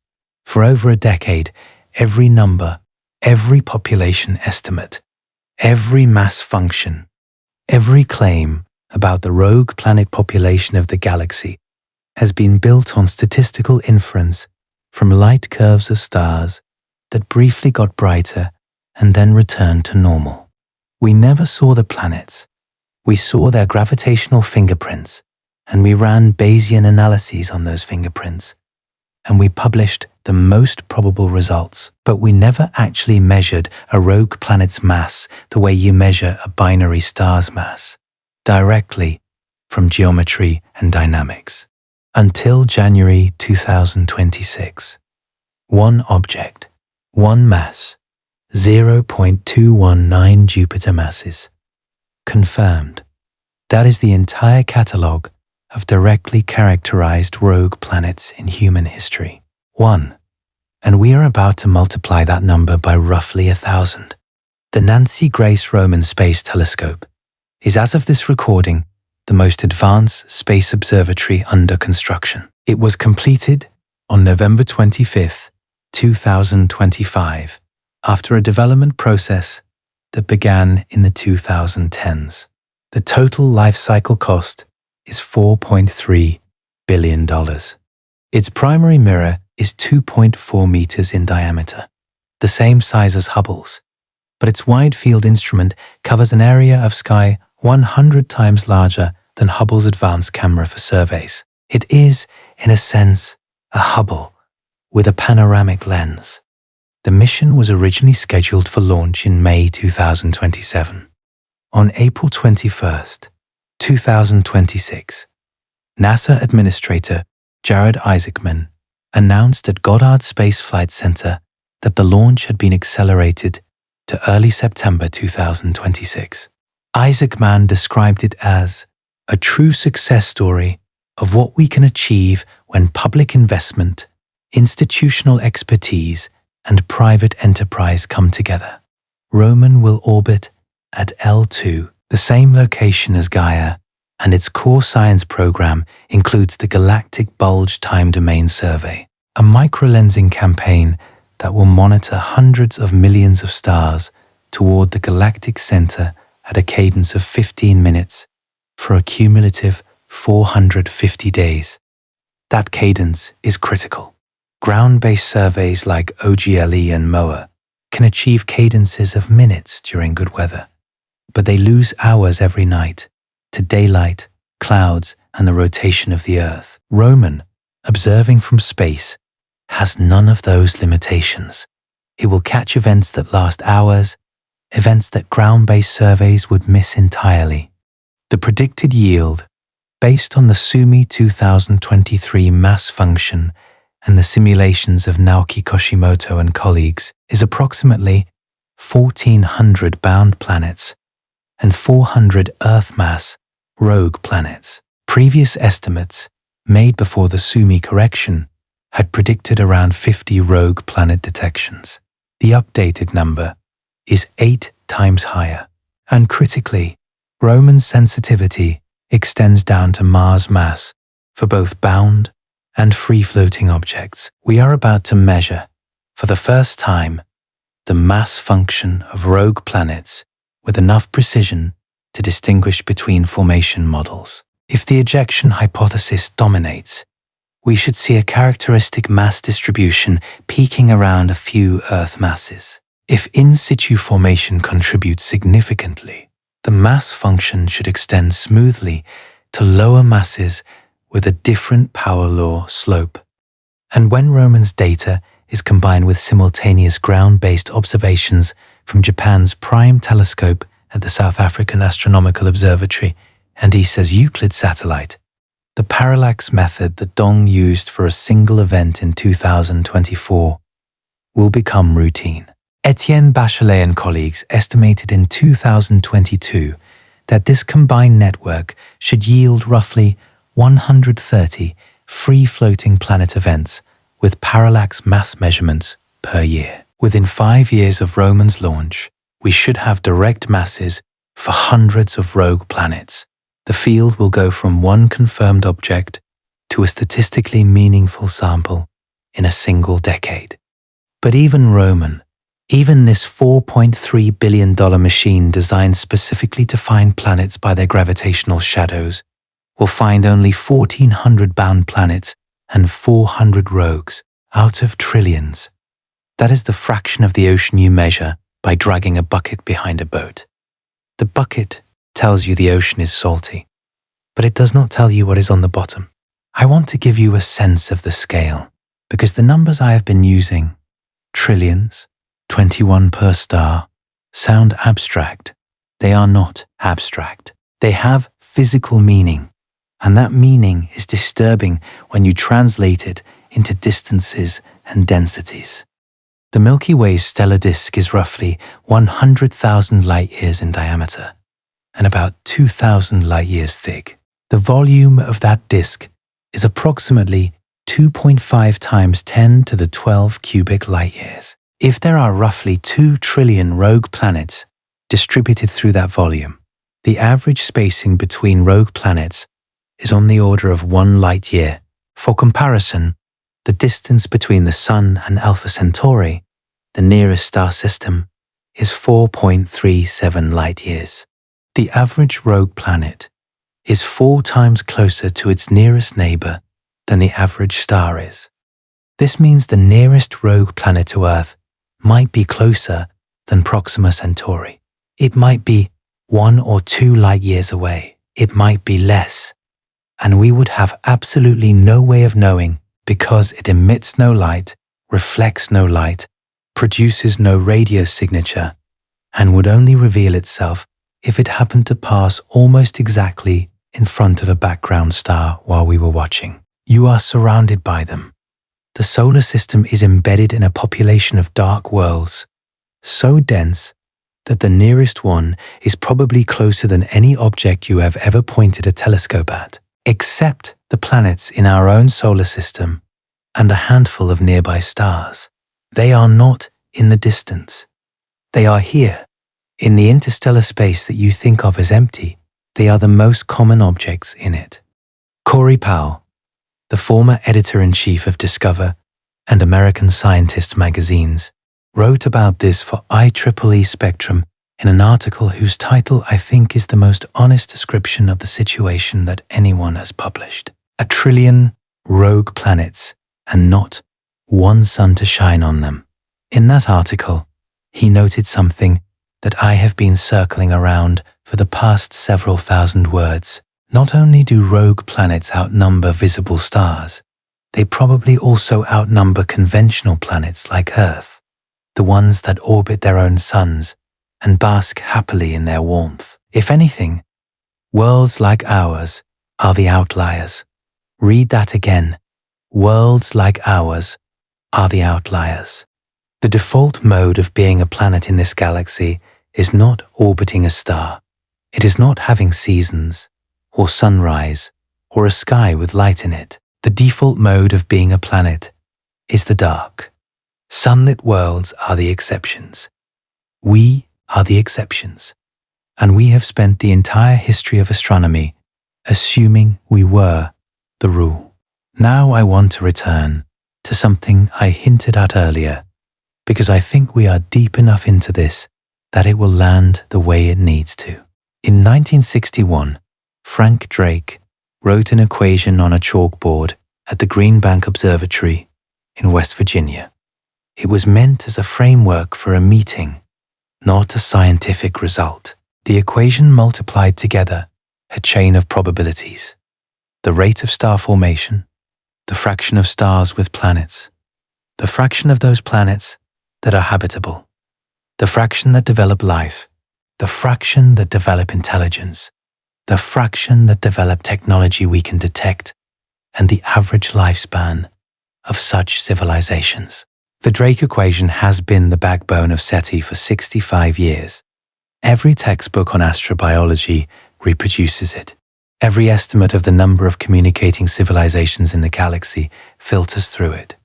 For over a decade, every number, every population estimate, every mass function, every claim about the rogue planet population of the galaxy has been built on statistical inference from light curves of stars that briefly got brighter and then returned to normal. We never saw the planets. We saw their gravitational fingerprints, and we ran Bayesian analyses on those fingerprints, and we published the most probable results, but we never actually measured a rogue planet's mass the way you measure a binary star's mass, directly from geometry and dynamics. Until January 2026. One object, one mass, 0.219 Jupiter masses. Confirmed. That is the entire catalogue of directly characterized rogue planets in human history. 1. And we are about to multiply that number by roughly 1,000. The Nancy Grace Roman Space Telescope is, as of this recording, the most advanced space observatory under construction. It was completed on November 25, 2025, after a development process that began in the 2010s. The total life cycle cost is $4.3 billion. Its primary mirror is 2.4 meters in diameter, the same size as Hubble's, but its wide-field instrument covers an area of sky 100 times larger than Hubble's advanced camera for surveys. It is, in a sense, a Hubble with a panoramic lens. The mission was originally scheduled for launch in May 2027. On April 21, 2026, NASA Administrator Jared Isaacman announced at Goddard Space Flight Center that the launch had been accelerated to early September 2026. Isaacman described it as a true success story of what we can achieve when public investment, institutional expertise, and private enterprise come together. Roman will orbit at L2, the same location as Gaia, and its core science program includes the Galactic Bulge Time Domain Survey, a microlensing campaign that will monitor hundreds of millions of stars toward the galactic center at a cadence of 15 minutes for a cumulative 450 days. That cadence is critical. Ground-based surveys like OGLE and MOA can achieve cadences of minutes during good weather, but they lose hours every night to daylight, clouds, and the rotation of the Earth. Roman, observing from space, has none of those limitations. It will catch events that last hours, events that ground-based surveys would miss entirely. The predicted yield based on the Sumi 2023 mass function and the simulations of Naoki Koshimoto and colleagues, is approximately 1,400 bound planets and 400 Earth mass rogue planets. Previous estimates, made before the Sumi correction, had predicted around 50 rogue planet detections. The updated number is 8 times higher, and critically, Roman's sensitivity extends down to Mars mass for both bound and free-floating objects. We are about to measure, for the first time, the mass function of rogue planets with enough precision to distinguish between formation models. If the ejection hypothesis dominates, we should see a characteristic mass distribution peaking around a few Earth masses. If in situ formation contributes significantly, the mass function should extend smoothly to lower masses with a different power law slope. And when Roman's data is combined with simultaneous ground-based observations from Japan's PRIME telescope at the South African Astronomical Observatory and ESA's Euclid satellite, the parallax method that Dong used for a single event in 2024 will become routine. Etienne Bachelet and colleagues estimated in 2022 that this combined network should yield roughly 130 free-floating planet events with parallax mass measurements per year. Within 5 years of Roman's launch, we should have direct masses for hundreds of rogue planets. The field will go from one confirmed object to a statistically meaningful sample in a single decade. But even this $4.3 billion machine designed specifically to find planets by their gravitational shadows will find only 1,400 bound planets and 400 rogues out of trillions. That is the fraction of the ocean you measure by dragging a bucket behind a boat. The bucket tells you the ocean is salty, but it does not tell you what is on the bottom. I want to give you a sense of the scale, because the numbers I have been using, trillions, 21 per star, sound abstract. They are not abstract. They have physical meaning, and that meaning is disturbing when you translate it into distances and densities. The Milky Way's stellar disk is roughly 100,000 light-years in diameter and about 2,000 light-years thick. The volume of that disk is approximately 2.5 times 10 to the 12 cubic light-years. If there are roughly 2 trillion rogue planets distributed through that volume, the average spacing between rogue planets is on the order of 1 light-year. For comparison, the distance between the Sun and Alpha Centauri, the nearest star system, is 4.37 light-years. The average rogue planet is 4 times closer to its nearest neighbor than the average star is. This means the nearest rogue planet to Earth might be closer than Proxima Centauri. It might be 1 or 2 light-years away. It might be less. And we would have absolutely no way of knowing because it emits no light, reflects no light, produces no radio signature, and would only reveal itself if it happened to pass almost exactly in front of a background star while we were watching. You are surrounded by them. The solar system is embedded in a population of dark worlds, so dense that the nearest one is probably closer than any object you have ever pointed a telescope at, except the planets in our own solar system and a handful of nearby stars. They are not in the distance. They are here. In the interstellar space that you think of as empty, they are the most common objects in it. Corey Powell, the former editor-in-chief of Discover and American Scientist magazines, wrote about this for IEEE Spectrum in an article whose title I think is the most honest description of the situation that anyone has published. 1 trillion rogue planets and not one sun to shine on them. In that article, he noted something that I have been circling around for the past several thousand words. Not only do rogue planets outnumber visible stars, they probably also outnumber conventional planets like Earth, the ones that orbit their own suns and bask happily in their warmth. If anything, worlds like ours are the outliers. Read that again. Worlds like ours are the outliers. The default mode of being a planet in this galaxy is not orbiting a star. It is not having seasons, or sunrise, or a sky with light in it. The default mode of being a planet is the dark. Sunlit worlds are the exceptions. We are the exceptions. And we have spent the entire history of astronomy assuming we were the rule. Now I want to return to something I hinted at earlier, because I think we are deep enough into this that it will land the way it needs to. In 1961, Frank Drake wrote an equation on a chalkboard at the Green Bank Observatory in West Virginia. It was meant as a framework for a meeting, not a scientific result. The equation multiplied together a chain of probabilities: the rate of star formation, the fraction of stars with planets, the fraction of those planets that are habitable, the fraction that develop life, the fraction that develop intelligence, the fraction that develop technology we can detect, and the average lifespan of such civilizations. The Drake equation has been the backbone of SETI for 65 years. Every textbook on astrobiology reproduces it. Every estimate of the number of communicating civilizations in the galaxy filters through it.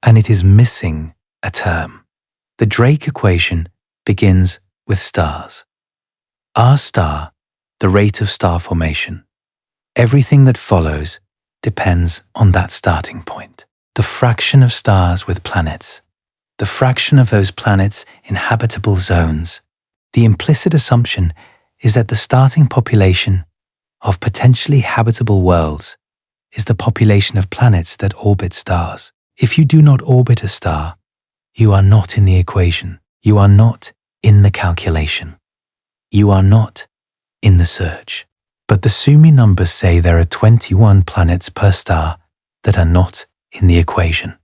And it is missing a term. The Drake equation begins with stars. Our star, the rate of star formation. Everything that follows depends on that starting point. The fraction of stars with planets. The fraction of those planets in habitable zones. The implicit assumption is that the starting population of potentially habitable worlds is the population of planets that orbit stars. If you do not orbit a star, you are not in the equation. You are not in the calculation. You are not in the search. But the Sumi numbers say there are 21 planets per star that are not in the equation.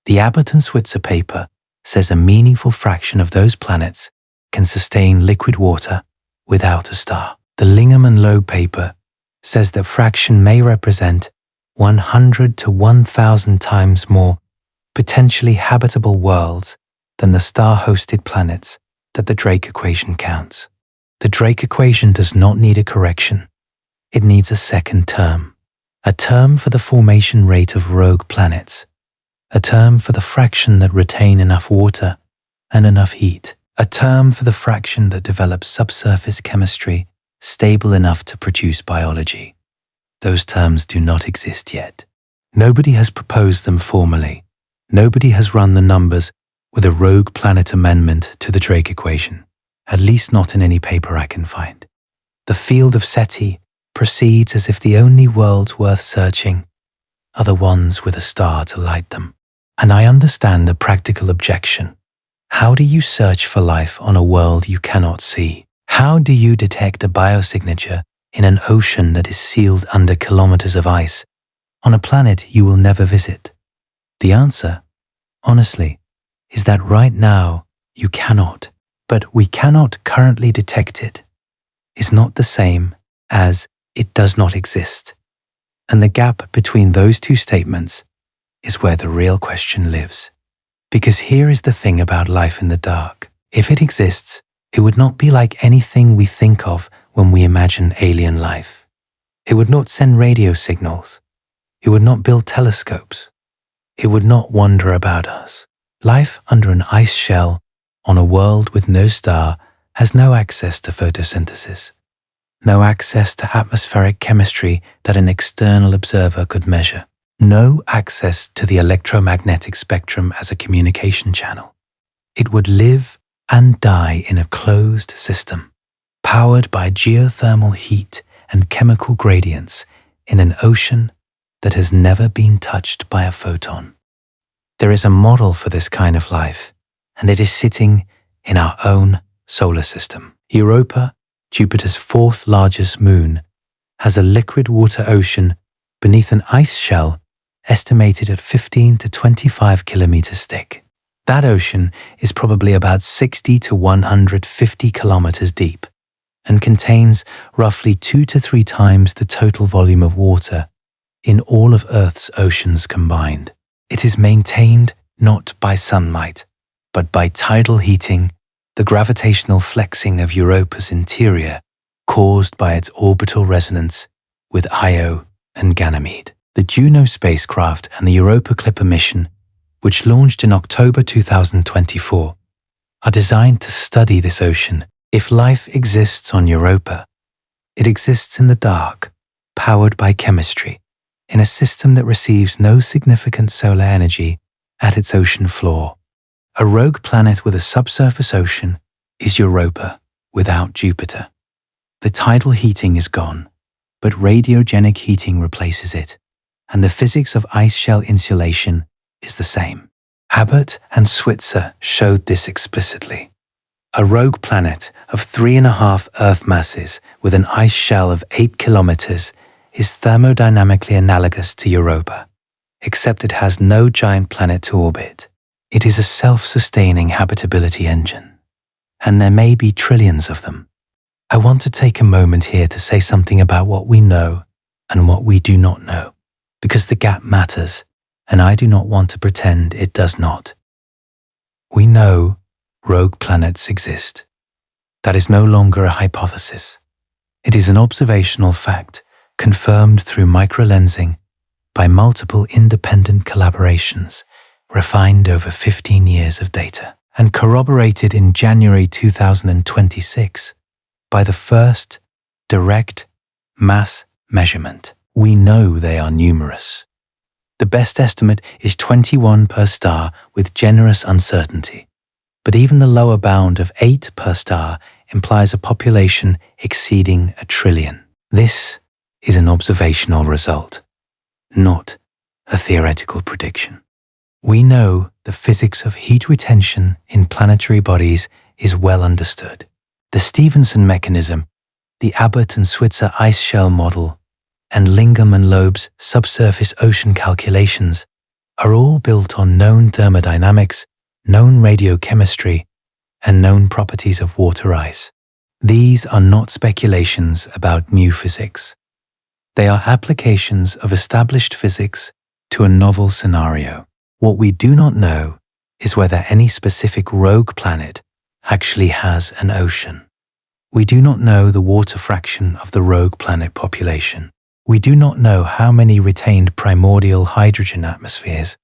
The Abbott and Switzer paper says a meaningful fraction of those planets can sustain liquid water without a star. The Lingham and Loeb paper says that fraction may represent 100 to 1,000 times more potentially habitable worlds than the star-hosted planets that the Drake equation counts. The Drake equation does not need a correction. It needs a second term. A term for the formation rate of rogue planets. A term for the fraction that retain enough water and enough heat. A term for the fraction that develops subsurface chemistry stable enough to produce biology. Those terms do not exist yet. Nobody has proposed them formally. Nobody has run the numbers with a rogue planet amendment to the Drake equation, at least not in any paper I can find. The field of SETI proceeds as if the only worlds worth searching are the ones with a star to light them. And I understand the practical objection. How do you search for life on a world you cannot see? How do you detect a biosignature in an ocean that is sealed under kilometers of ice on a planet you will never visit? The answer, honestly, is that right now you cannot, but we cannot currently detect it, is not the same as it does not exist. And the gap between those two statements is where the real question lives. Because here is the thing about life in the dark. If it exists, it would not be like anything we think of when we imagine alien life. It would not send radio signals. It would not build telescopes. It would not wander about us. Life under an ice shell on a world with no star has no access to photosynthesis, no access to atmospheric chemistry that an external observer could measure, no access to the electromagnetic spectrum as a communication channel. It would live and die in a closed system, powered by geothermal heat and chemical gradients in an ocean that has never been touched by a photon. There is a model for this kind of life, and it is sitting in our own solar system. Europa, Jupiter's fourth largest moon, has a liquid water ocean beneath an ice shell estimated at 15 to 25 kilometers thick. That ocean is probably about 60 to 150 kilometers deep, and contains roughly 2 to 3 times the total volume of water in all of Earth's oceans combined. It is maintained not by sunlight, but by tidal heating, the gravitational flexing of Europa's interior caused by its orbital resonance with Io and Ganymede. The Juno spacecraft and the Europa Clipper mission, which launched in October 2024, are designed to study this ocean. If life exists on Europa, it exists in the dark, powered by chemistry, in a system that receives no significant solar energy at its ocean floor. A rogue planet with a subsurface ocean is Europa without Jupiter. The tidal heating is gone, but radiogenic heating replaces it, and the physics of ice shell insulation is the same. Abbott and Switzer showed this explicitly. A rogue planet of 3.5 Earth masses with an ice shell of 8 kilometers is thermodynamically analogous to Europa, except it has no giant planet to orbit. It is a self-sustaining habitability engine, and there may be trillions of them. I want to take a moment here to say something about what we know and what we do not know, because the gap matters, and I do not want to pretend it does not. We know rogue planets exist. That is no longer a hypothesis. It is an observational fact confirmed through microlensing by multiple independent collaborations refined over 15 years of data, and corroborated in January 2026 by the first direct mass measurement. We know they are numerous. The best estimate is 21 per star with generous uncertainty, but even the lower bound of 8 per star implies a population exceeding 1 trillion. This is an observational result, not a theoretical prediction. We know the physics of heat retention in planetary bodies is well understood. The Stevenson mechanism, the Abbott and Switzer ice shell model, and Lingham and Loeb's subsurface ocean calculations are all built on known thermodynamics, known radiochemistry, and known properties of water ice. These are not speculations about new physics. They are applications of established physics to a novel scenario. What we do not know is whether any specific rogue planet actually has an ocean. We do not know the water fraction of the rogue planet population. We do not know how many retained primordial hydrogen atmospheres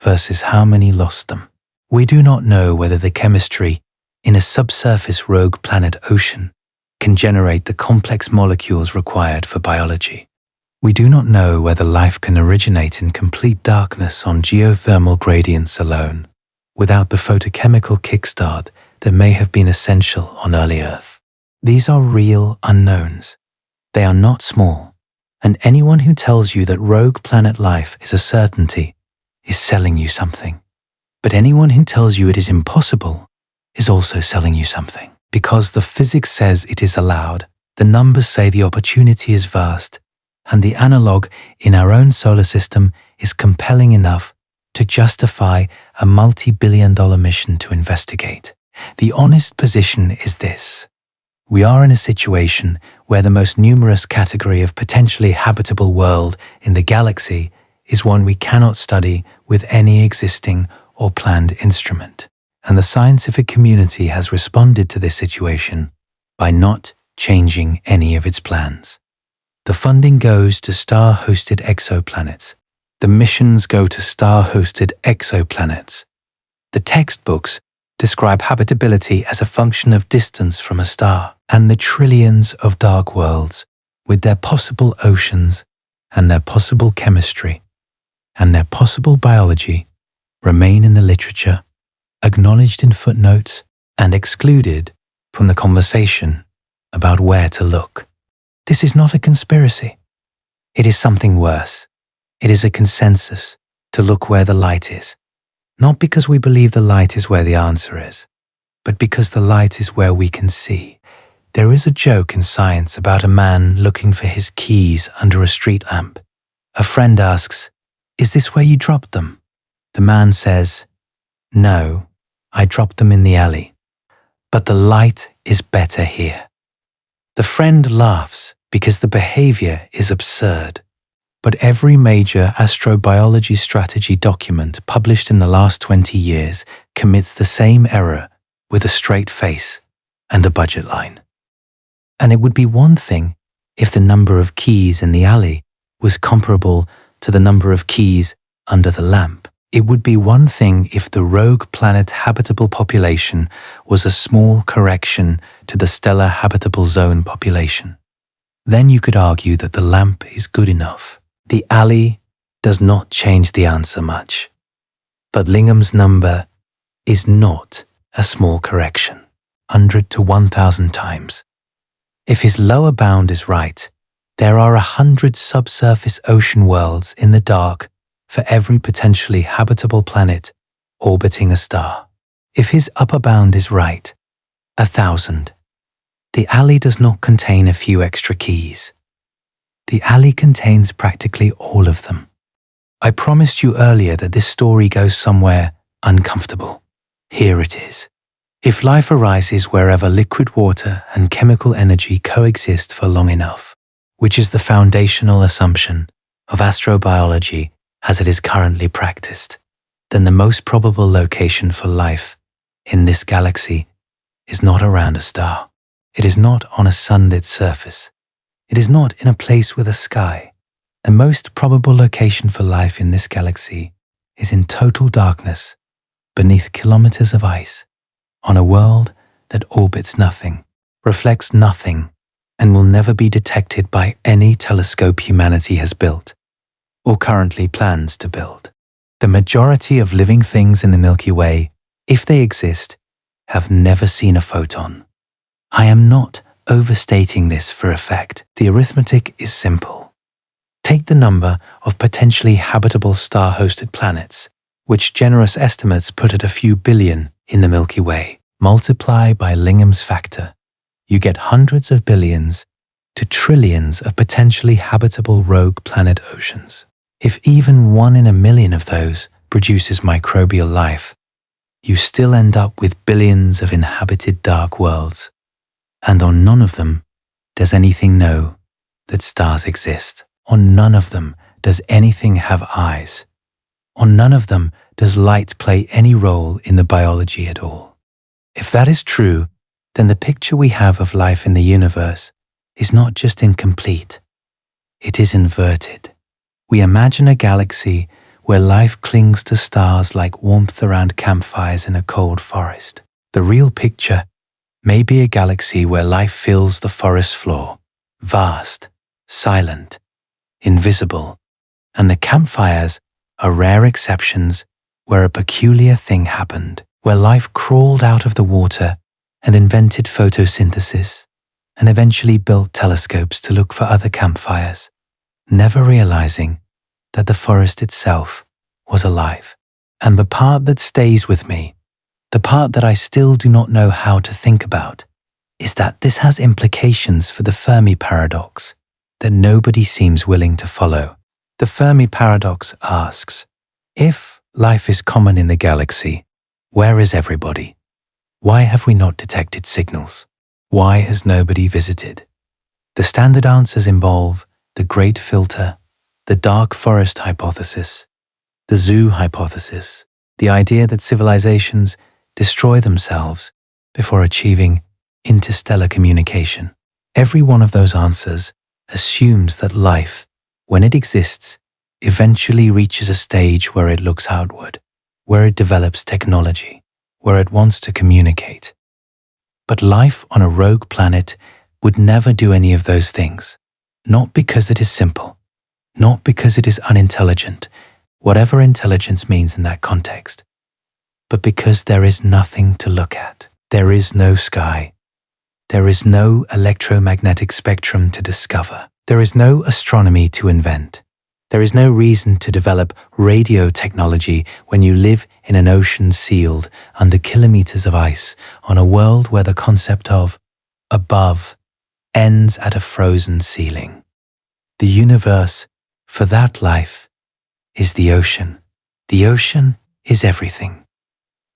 versus how many lost them. We do not know whether the chemistry in a subsurface rogue planet ocean can generate the complex molecules required for biology. We do not know whether life can originate in complete darkness on geothermal gradients alone, without the photochemical kickstart that may have been essential on early Earth. These are real unknowns. They are not small, and anyone who tells you that rogue planet life is a certainty is selling you something. But anyone who tells you it is impossible is also selling you something. Because the physics says it is allowed, the numbers say the opportunity is vast, and the analog in our own solar system is compelling enough to justify a multi-billion-dollar mission to investigate. The honest position is this. We are in a situation where the most numerous category of potentially habitable world in the galaxy is one we cannot study with any existing or planned instrument. And the scientific community has responded to this situation by not changing any of its plans. The funding goes to star-hosted exoplanets. The missions go to star-hosted exoplanets. The textbooks describe habitability as a function of distance from a star, and the trillions of dark worlds, with their possible oceans and their possible chemistry and their possible biology, remain in the literature, acknowledged in footnotes, and excluded from the conversation about where to look. This is not a conspiracy. It is something worse. It is a consensus to look where the light is. Not because we believe the light is where the answer is, but because the light is where we can see. There is a joke in science about a man looking for his keys under a street lamp. A friend asks, "Is this where you dropped them?" The man says, "No, I dropped them in the alley. But the light is better here." The friend laughs because the behavior is absurd. But every major astrobiology strategy document published in the last 20 years commits the same error with a straight face and a budget line. And it would be one thing if the number of keys in the alley was comparable to the number of keys under the lamp. It would be one thing if the rogue planet habitable population was a small correction to the stellar habitable zone population. Then you could argue that the lamp is good enough. The alley does not change the answer much. But Lingham's number is not a small correction, 100 to 1,000 times. If his lower bound is right, there are 100 subsurface ocean worlds in the dark for every potentially habitable planet orbiting a star. If his upper bound is right, 1,000. The alley does not contain a few extra keys. The alley contains practically all of them. I promised you earlier that this story goes somewhere uncomfortable. Here it is. If life arises wherever liquid water and chemical energy coexist for long enough, which is the foundational assumption of astrobiology as it is currently practiced, then the most probable location for life in this galaxy is not around a star. It is not on a sunlit surface. It is not in a place with a sky. The most probable location for life in this galaxy is in total darkness, beneath kilometers of ice, on a world that orbits nothing, reflects nothing, and will never be detected by any telescope humanity has built or currently plans to build. The majority of living things in the Milky Way, if they exist, have never seen a photon. I am not overstating this for effect. The arithmetic is simple. Take the number of potentially habitable star-hosted planets, which generous estimates put at a few billion in the Milky Way. Multiply by Lingham's factor. You get hundreds of billions to trillions of potentially habitable rogue planet oceans. If even 1 in a million of those produces microbial life, you still end up with billions of inhabited dark worlds. And on none of them does anything know that stars exist. On none of them does anything have eyes. On none of them does light play any role in the biology at all. If that is true, then the picture we have of life in the universe is not just incomplete, it is inverted. We imagine a galaxy where life clings to stars like warmth around campfires in a cold forest. The real picture may be a galaxy where life fills the forest floor, vast, silent, invisible, and the campfires are rare exceptions where a peculiar thing happened, where life crawled out of the water and invented photosynthesis and eventually built telescopes to look for other campfires, never realizing that the forest itself was alive. And the part that stays with me, the part that I still do not know how to think about, is that this has implications for the Fermi paradox that nobody seems willing to follow. The Fermi paradox asks, if life is common in the galaxy, where is everybody? Why have we not detected signals? Why has nobody visited? The standard answers involve the great filter, the dark forest hypothesis, the zoo hypothesis, the idea that civilizations destroy themselves before achieving interstellar communication. Every one of those answers assumes that life, when it exists, eventually reaches a stage where it looks outward, where it develops technology, where it wants to communicate. But life on a rogue planet would never do any of those things, not because it is simple, not because it is unintelligent, whatever intelligence means in that context, but because there is nothing to look at. There is no sky. There is no electromagnetic spectrum to discover. There is no astronomy to invent. There is no reason to develop radio technology when you live in an ocean sealed under kilometers of ice on a world where the concept of above ends at a frozen ceiling. The universe, for that life, is the ocean. The ocean is everything.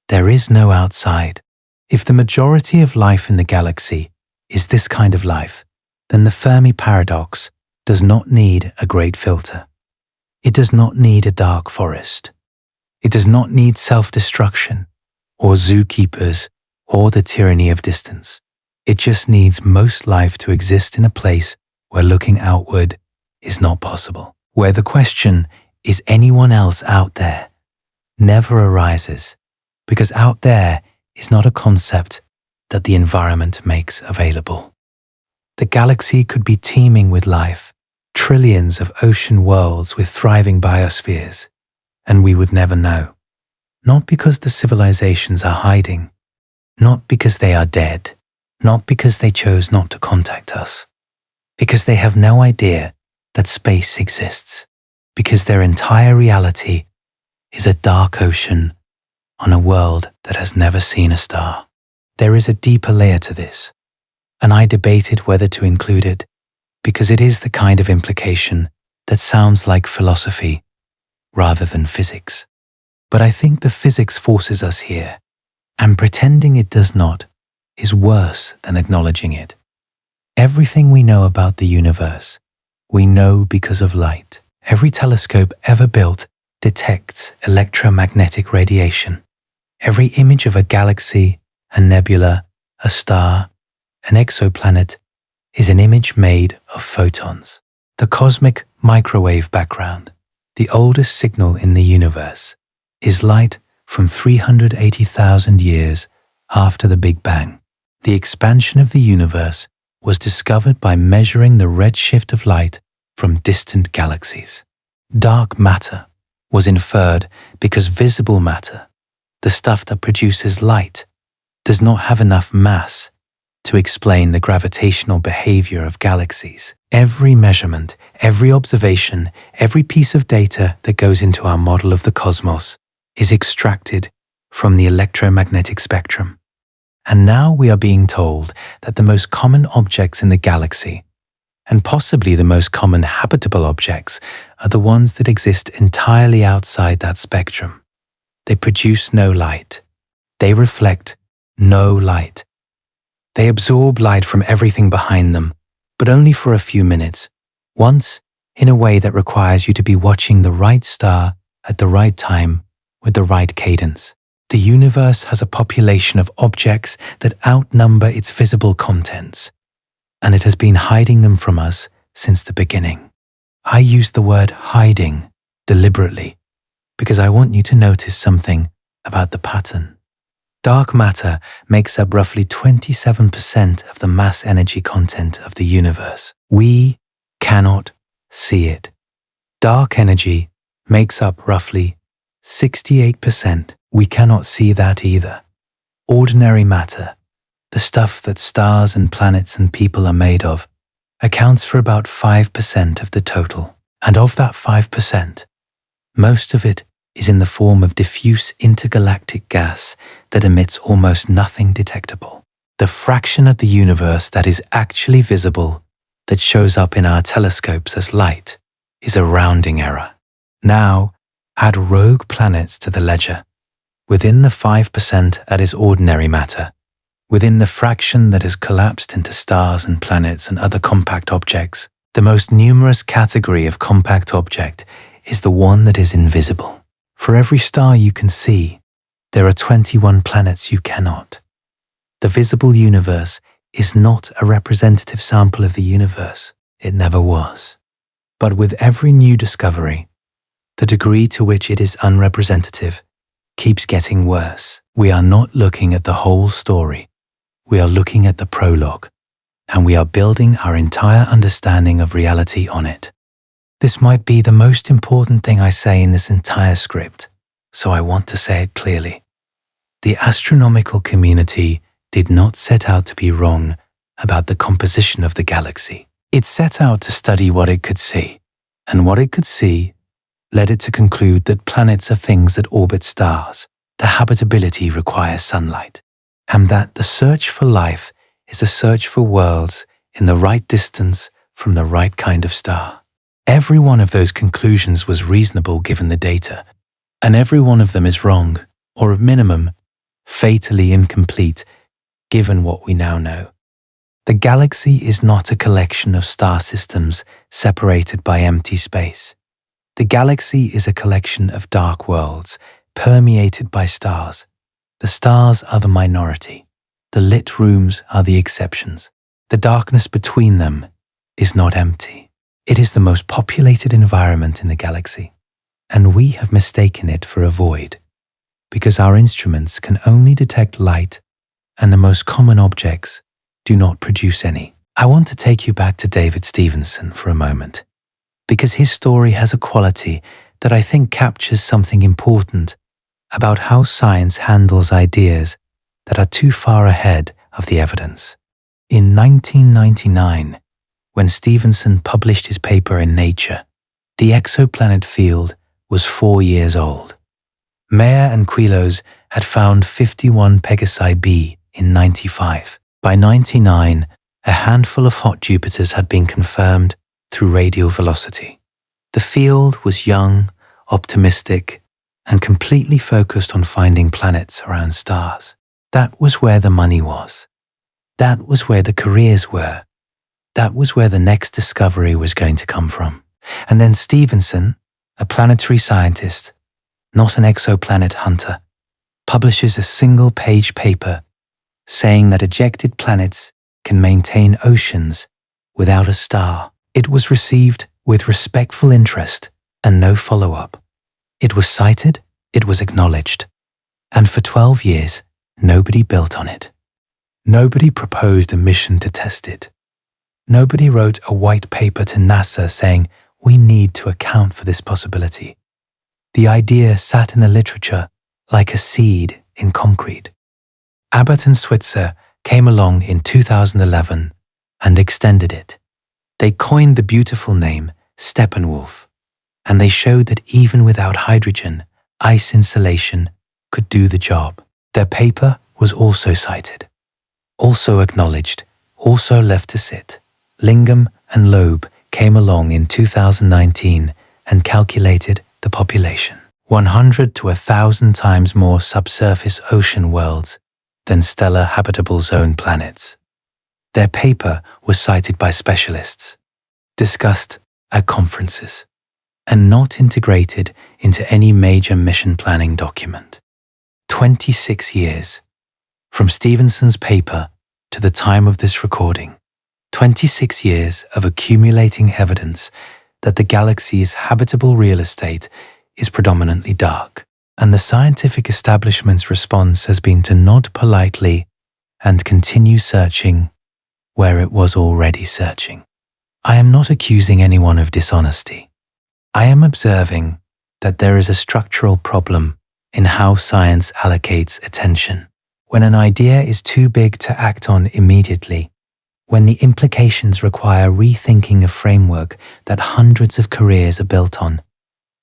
There is no outside. If the majority of life in the galaxy is this kind of life, then the Fermi paradox does not need a great filter. It does not need a dark forest. It does not need self-destruction, or zookeepers, or the tyranny of distance. It just needs most life to exist in a place where looking outward is not possible, where the question, is anyone else out there, never arises, because out there is not a concept that the environment makes available. The galaxy could be teeming with life, trillions of ocean worlds with thriving biospheres, and we would never know. Not because the civilizations are hiding, not because they are dead, not because they chose not to contact us, because they have no idea that space exists, because their entire reality is a dark ocean on a world that has never seen a star. There is a deeper layer to this, and I debated whether to include it because it is the kind of implication that sounds like philosophy rather than physics. But I think the physics forces us here, and pretending it does not is worse than acknowledging it. Everything we know about the universe, we know because of light. Every telescope ever built detects electromagnetic radiation. Every image of a galaxy, a nebula, a star, an exoplanet is an image made of photons. The cosmic microwave background, the oldest signal in the universe, is light from 380,000 years after the Big Bang. The expansion of the universe was discovered by measuring the redshift of light from distant galaxies. Dark matter was inferred because visible matter, the stuff that produces light, does not have enough mass to explain the gravitational behavior of galaxies. Every measurement, every observation, every piece of data that goes into our model of the cosmos is extracted from the electromagnetic spectrum. And now we are being told that the most common objects in the galaxy, and possibly the most common habitable objects, are the ones that exist entirely outside that spectrum. They produce no light. They reflect no light. They absorb light from everything behind them, but only for a few minutes, once in a way that requires you to be watching the right star at the right time with the right cadence. The universe has a population of objects that outnumber its visible contents, and it has been hiding them from us since the beginning. I use the word hiding deliberately because I want you to notice something about the pattern. Dark matter makes up roughly 27% of the mass energy content of the universe. We cannot see it. Dark energy makes up roughly 68%. We cannot see that either. Ordinary matter, the stuff that stars and planets and people are made of, accounts for about 5% of the total. And of that 5%, most of it is in the form of diffuse intergalactic gas that emits almost nothing detectable. The fraction of the universe that is actually visible, that shows up in our telescopes as light, is a rounding error. Now, add rogue planets to the ledger. Within the 5% that is ordinary matter, within the fraction that has collapsed into stars and planets and other compact objects, the most numerous category of compact object is the one that is invisible. For every star you can see, there are 21 planets you cannot. The visible universe is not a representative sample of the universe. It never was. But with every new discovery, the degree to which it is unrepresentative keeps getting worse. We are not looking at the whole story. We are looking at the prologue, and we are building our entire understanding of reality on it. This might be the most important thing I say in this entire script, so I want to say it clearly. The astronomical community did not set out to be wrong about the composition of the galaxy. It set out to study what it could see, and what it could see led it to conclude that planets are things that orbit stars, the habitability requires sunlight, and that the search for life is a search for worlds in the right distance from the right kind of star. Every one of those conclusions was reasonable given the data, and every one of them is wrong, or at minimum, fatally incomplete given what we now know. The galaxy is not a collection of star systems separated by empty space. The galaxy is a collection of dark worlds permeated by stars. The stars are the minority. The lit rooms are the exceptions. The darkness between them is not empty. It is the most populated environment in the galaxy, and we have mistaken it for a void, because our instruments can only detect light, and the most common objects do not produce any. I want to take you back to David Stevenson for a moment, because his story has a quality that I think captures something important about how science handles ideas that are too far ahead of the evidence. In 1999, when Stevenson published his paper in Nature, the exoplanet field was 4 years old. Mayer and Quilos had found 51 Pegasi b in 95. By 99, a handful of hot Jupiters had been confirmed through radial velocity. The field was young, optimistic, and completely focused on finding planets around stars. That was where the money was. That was where the careers were. That was where the next discovery was going to come from. And then Stevenson, a planetary scientist, not an exoplanet hunter, publishes a single-page paper saying that ejected planets can maintain oceans without a star. It was received with respectful interest and no follow-up. It was cited, it was acknowledged, and for 12 years, nobody built on it. Nobody proposed a mission to test it. Nobody wrote a white paper to NASA saying, we need to account for this possibility. The idea sat in the literature like a seed in concrete. Abbott and Switzer came along in 2011 and extended it. They coined the beautiful name Steppenwolf, and they showed that even without hydrogen, ice insulation could do the job. Their paper was also cited, also acknowledged, also left to sit. Lingham and Loeb came along in 2019 and calculated the population. 100 to 1,000 times more subsurface ocean worlds than stellar habitable zone planets. Their paper was cited by specialists, discussed at conferences, and not integrated into any major mission planning document. 26 years, from Stevenson's paper to the time of this recording. 26 years of accumulating evidence that the galaxy's habitable real estate is predominantly dark, and the scientific establishment's response has been to nod politely and continue searching where it was already searching. I am not accusing anyone of dishonesty. I am observing that there is a structural problem in how science allocates attention. When an idea is too big to act on immediately, when the implications require rethinking a framework that hundreds of careers are built on,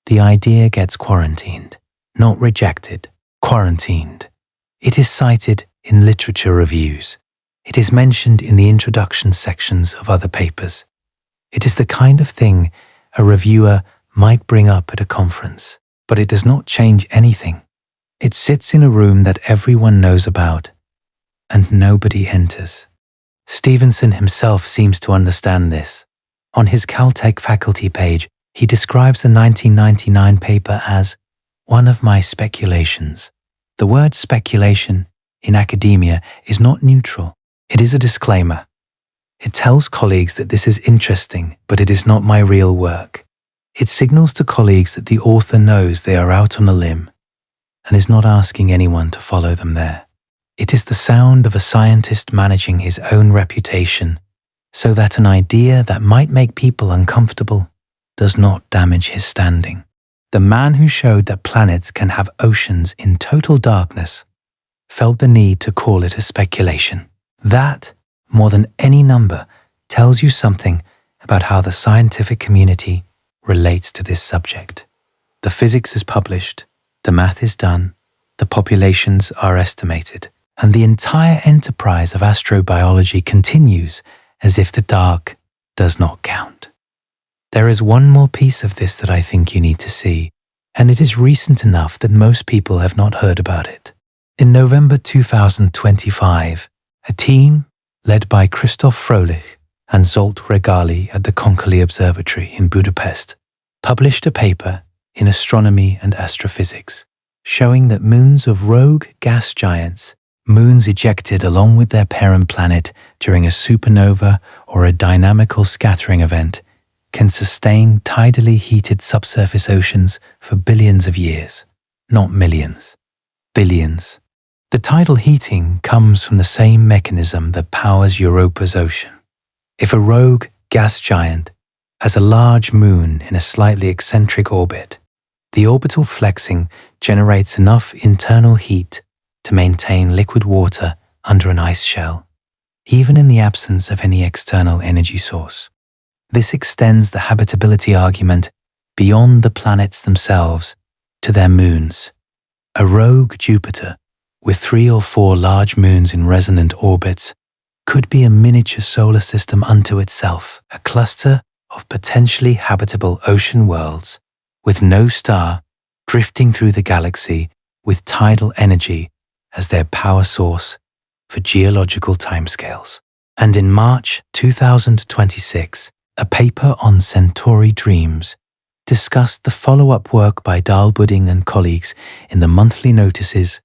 the idea gets quarantined, not rejected, quarantined. It is cited in literature reviews. It is mentioned in the introduction sections of other papers. It is the kind of thing a reviewer might bring up at a conference, but it does not change anything. It sits in a room that everyone knows about, and nobody enters. Stevenson himself seems to understand this. On his Caltech faculty page, he describes the 1999 paper as one of my speculations. The word speculation in academia is not neutral. It is a disclaimer. It tells colleagues that this is interesting, but it is not my real work. It signals to colleagues that the author knows they are out on a limb and is not asking anyone to follow them there. It is the sound of a scientist managing his own reputation so that an idea that might make people uncomfortable does not damage his standing. The man who showed that planets can have oceans in total darkness felt the need to call it a speculation. That, more than any number, tells you something about how the scientific community relates to this subject. The physics is published, the math is done, the populations are estimated, and the entire enterprise of astrobiology continues as if the dark does not count. There is one more piece of this that I think you need to see, and it is recent enough that most people have not heard about it. In November 2025, a team led by Christoph Froelich and Zsolt Regali at the Konkoly Observatory in Budapest, published a paper in Astronomy and Astrophysics showing that moons of rogue gas giants, moons ejected along with their parent planet during a supernova or a dynamical scattering event, can sustain tidally heated subsurface oceans for billions of years, not millions, billions. The tidal heating comes from the same mechanism that powers Europa's ocean. If a rogue gas giant has a large moon in a slightly eccentric orbit, the orbital flexing generates enough internal heat to maintain liquid water under an ice shell, even in the absence of any external energy source. This extends the habitability argument beyond the planets themselves to their moons. A rogue Jupiter with 3 or 4 large moons in resonant orbits could be a miniature solar system unto itself, a cluster of potentially habitable ocean worlds with no star drifting through the galaxy with tidal energy as their power source for geological timescales. And in March 2026, a paper on Centauri dreams discussed the follow-up work by Dalbudding and colleagues in the monthly notices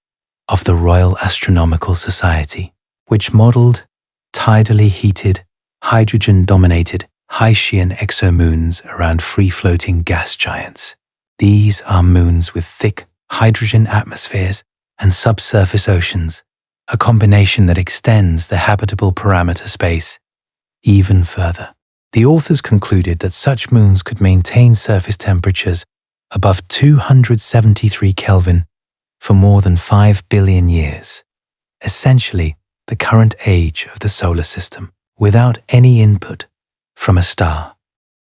of the Royal Astronomical Society, which modeled tidally heated, hydrogen-dominated Haitian exomoons around free-floating gas giants. These are moons with thick hydrogen atmospheres and subsurface oceans, a combination that extends the habitable parameter space even further. The authors concluded that such moons could maintain surface temperatures above 273 Kelvin for more than 5 billion years, essentially the current age of the solar system, without any input from a star.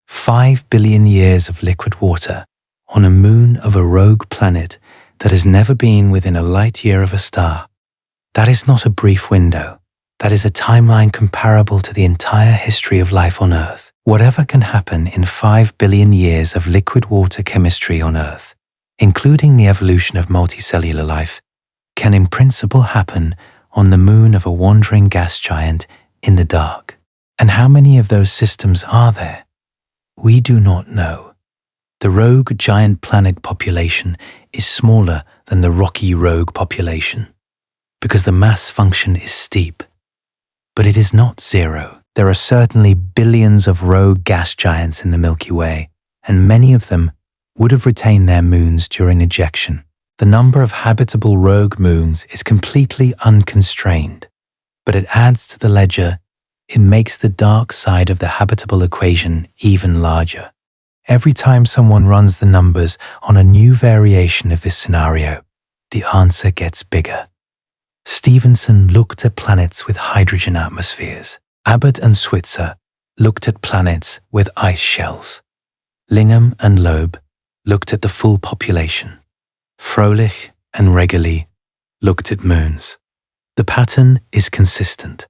5 billion years of liquid water on a moon of a rogue planet that has never been within a light year of a star. That is not a brief window. That is a timeline comparable to the entire history of life on Earth. Whatever can happen in 5 billion years of liquid water chemistry on Earth, including the evolution of multicellular life, can in principle happen on the moon of a wandering gas giant in the dark. And how many of those systems are there? We do not know. The rogue giant planet population is smaller than the rocky rogue population, because the mass function is steep. But it is not zero. There are certainly billions of rogue gas giants in the Milky Way, and many of them would have retained their moons during ejection. The number of habitable rogue moons is completely unconstrained, but it adds to the ledger. It makes the dark side of the habitable equation even larger. Every time someone runs the numbers on a new variation of this scenario, the answer gets bigger. Stevenson looked at planets with hydrogen atmospheres. Abbott and Switzer looked at planets with ice shells. Lingham and Loeb looked at the full population. Froelich and Regali looked at moons. The pattern is consistent.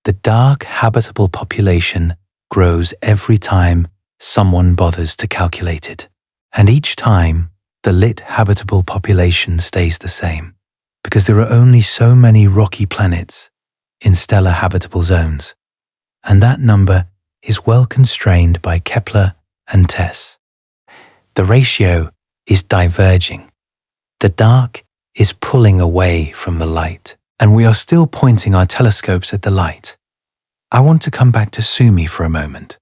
The dark habitable population grows every time someone bothers to calculate it. And each time, the lit habitable population stays the same, because there are only so many rocky planets in stellar habitable zones, and that number is well constrained by Kepler and TESS. The ratio is diverging. The dark is pulling away from the light, and we are still pointing our telescopes at the light. I want to come back to Sumi for a moment,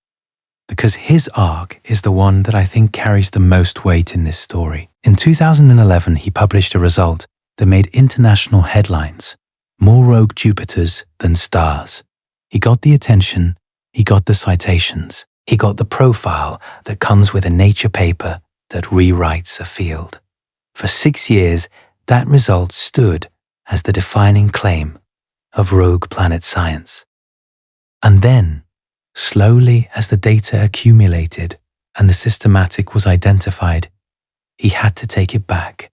because his arc is the one that I think carries the most weight in this story. In 2011, he published a result that made international headlines: more rogue Jupiters than stars. He got the attention, he got the citations, he got the profile that comes with a Nature paper that rewrites a field. For 6 years, that result stood as the defining claim of rogue planet science. And then, slowly as the data accumulated and the systematic was identified, he had to take it back.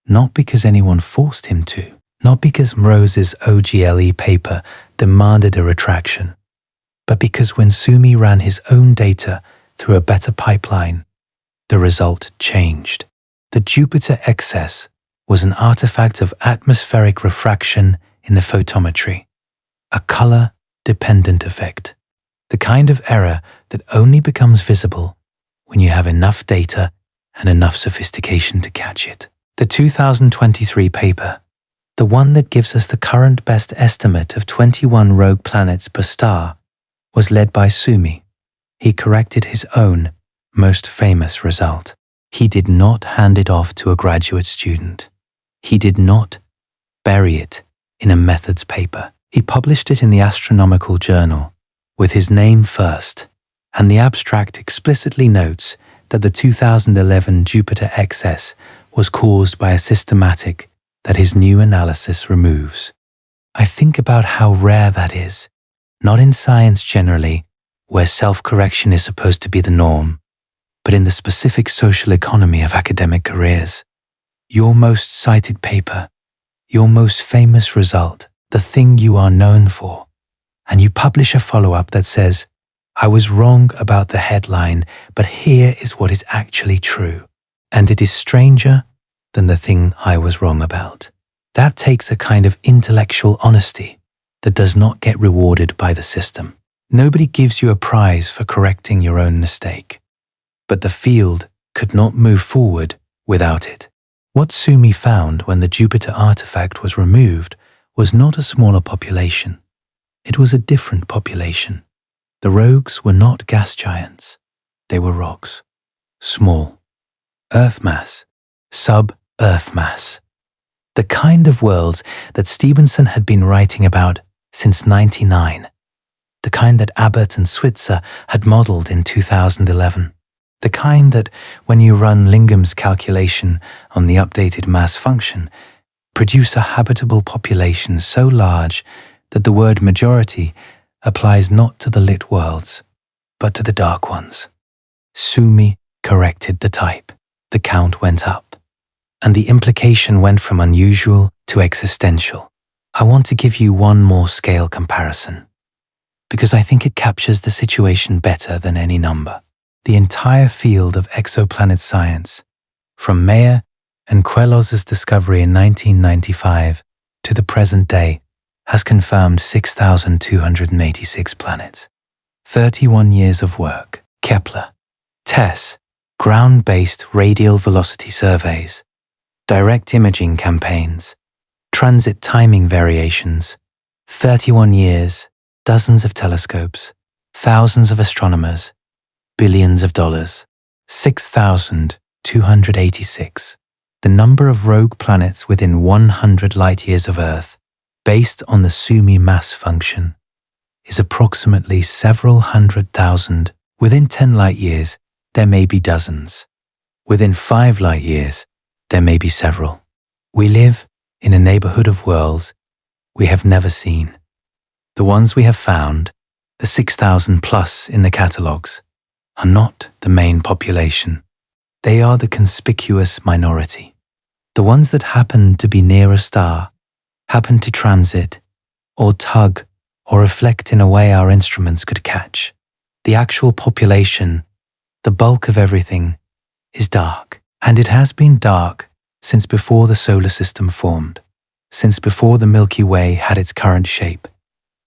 Not because anyone forced him to, not because Mrose's OGLE paper demanded a retraction, but because when Sumi ran his own data through a better pipeline, the result changed. The Jupiter excess was an artifact of atmospheric refraction in the photometry, a color dependent effect, the kind of error that only becomes visible when you have enough data and enough sophistication to catch it. The 2023 paper, the one that gives us the current best estimate of 21 rogue planets per star, was led by Sumi. He corrected his own most famous result. He did not hand it off to a graduate student. He did not bury it in a methods paper. He published it in the Astronomical Journal with his name first, and the abstract explicitly notes that the 2011 Jupiter excess was caused by a systematic that his new analysis removes. I think about how rare that is, not in science generally, where self-correction is supposed to be the norm, but in the specific social economy of academic careers. Your most cited paper, your most famous result, the thing you are known for, and you publish a follow-up that says, "I was wrong about the headline, but here is what is actually true, and it is stranger than the thing I was wrong about." That takes a kind of intellectual honesty that does not get rewarded by the system. Nobody gives you a prize for correcting your own mistake, but the field could not move forward without it. What Sumi found when the Jupiter artifact was removed was not a smaller population. It was a different population. The rogues were not gas giants. They were rocks. Small. Earth mass. Sub-Earth mass. The kind of worlds that Stevenson had been writing about since '99. The kind that Abbott and Switzer had modeled in 2011. The kind that, when you run Lingham's calculation on the updated mass function, produce a habitable population so large that the word majority applies not to the lit worlds, but to the dark ones. Sumi corrected the type. The count went up, and the implication went from unusual to existential. I want to give you one more scale comparison, because I think it captures the situation better than any number. The entire field of exoplanet science, from Meyer and Queloz's discovery in 1995 to the present day, has confirmed 6,286 planets. 31 years of work. Kepler, TESS, ground-based radial velocity surveys, direct imaging campaigns, transit timing variations, 31 years, dozens of telescopes, thousands of astronomers, billions of dollars, 6,286. The number of rogue planets within 100 light-years of Earth, based on the Sumi mass function, is approximately several hundred thousand. Within 10 light-years, there may be dozens. Within 5 light-years, there may be several. We live in a neighborhood of worlds we have never seen. The ones we have found, the 6,000 plus in the catalogues, are not the main population. They are the conspicuous minority. The ones that happen to be near a star, happen to transit, or tug, or reflect in a way our instruments could catch. The actual population, the bulk of everything, is dark. And it has been dark since before the solar system formed, since before the Milky Way had its current shape,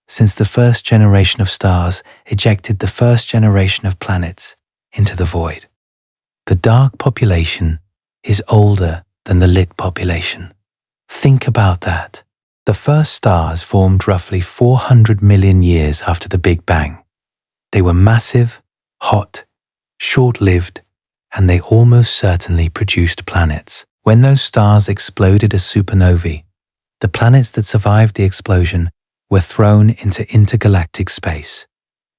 since the first generation of stars ejected the first generation of planets into the void. The dark population is older than the lit population. Think about that. The first stars formed roughly 400 million years after the Big Bang. They were massive, hot, short-lived, and they almost certainly produced planets. When those stars exploded as supernovae, the planets that survived the explosion were thrown into intergalactic space.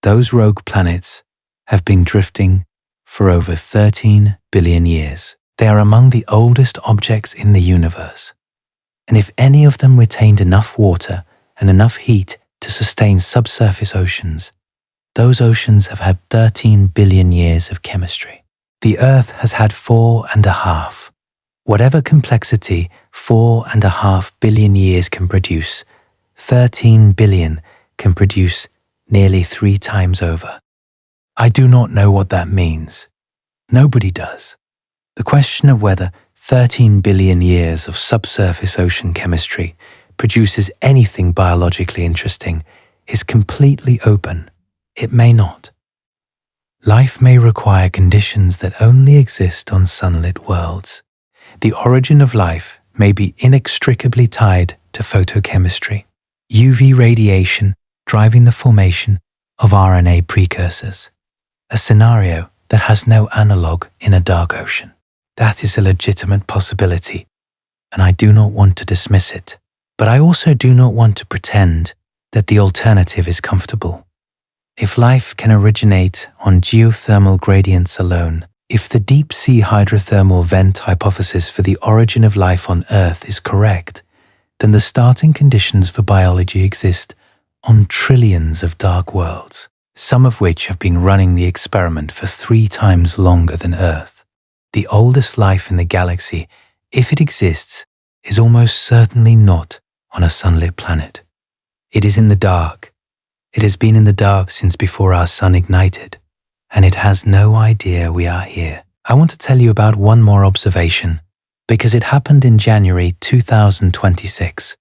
Those rogue planets have been drifting for over 13 billion years. They are among the oldest objects in the universe. And if any of them retained enough water and enough heat to sustain subsurface oceans, those oceans have had 13 billion years of chemistry. The Earth has had 4.5. Whatever complexity 4.5 billion years can produce, 13 billion can produce nearly 3 times over. I do not know what that means. Nobody does. The question of whether 13 billion years of subsurface ocean chemistry produces anything biologically interesting is completely open, it may not. Life may require conditions that only exist on sunlit worlds. The origin of life may be inextricably tied to photochemistry, UV radiation driving the formation of RNA precursors, a scenario that has no analog in a dark ocean. That is a legitimate possibility, and I do not want to dismiss it. But I also do not want to pretend that the alternative is comfortable. If life can originate on geothermal gradients alone, if the deep-sea hydrothermal vent hypothesis for the origin of life on Earth is correct, then the starting conditions for biology exist on trillions of dark worlds, some of which have been running the experiment for 3 times longer than Earth. The oldest life in the galaxy, if it exists, is almost certainly not on a sunlit planet. It is in the dark. It has been in the dark since before our sun ignited, and it has no idea we are here. I want to tell you about one more observation, because it happened in January 2026,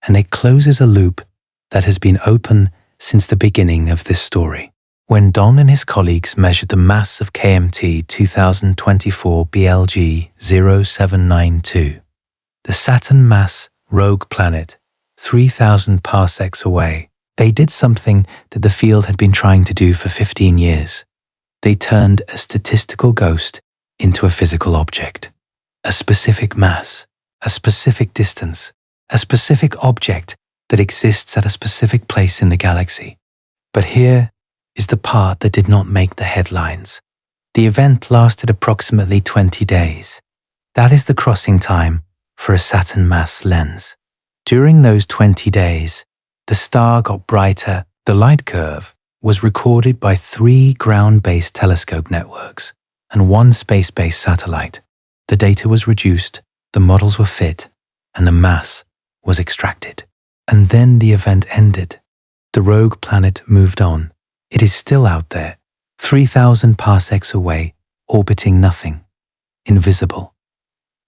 and it closes a loop that has been open since the beginning of this story. When Don and his colleagues measured the mass of KMT 2024 BLG 0792, the Saturn mass rogue planet 3,000 parsecs away, they did something that the field had been trying to do for 15 years. They turned a statistical ghost into a physical object. A specific mass, a specific distance, a specific object that exists at a specific place in the galaxy. But here is the part that did not make the headlines. The event lasted approximately 20 days. That is the crossing time for a Saturn mass lens. During those 20 days, the star got brighter. The light curve was recorded by 3 ground-based telescope networks and 1 space-based satellite. The data was reduced, the models were fit, and the mass was extracted. And then the event ended. The rogue planet moved on. It is still out there, 3,000 parsecs away, orbiting nothing, invisible.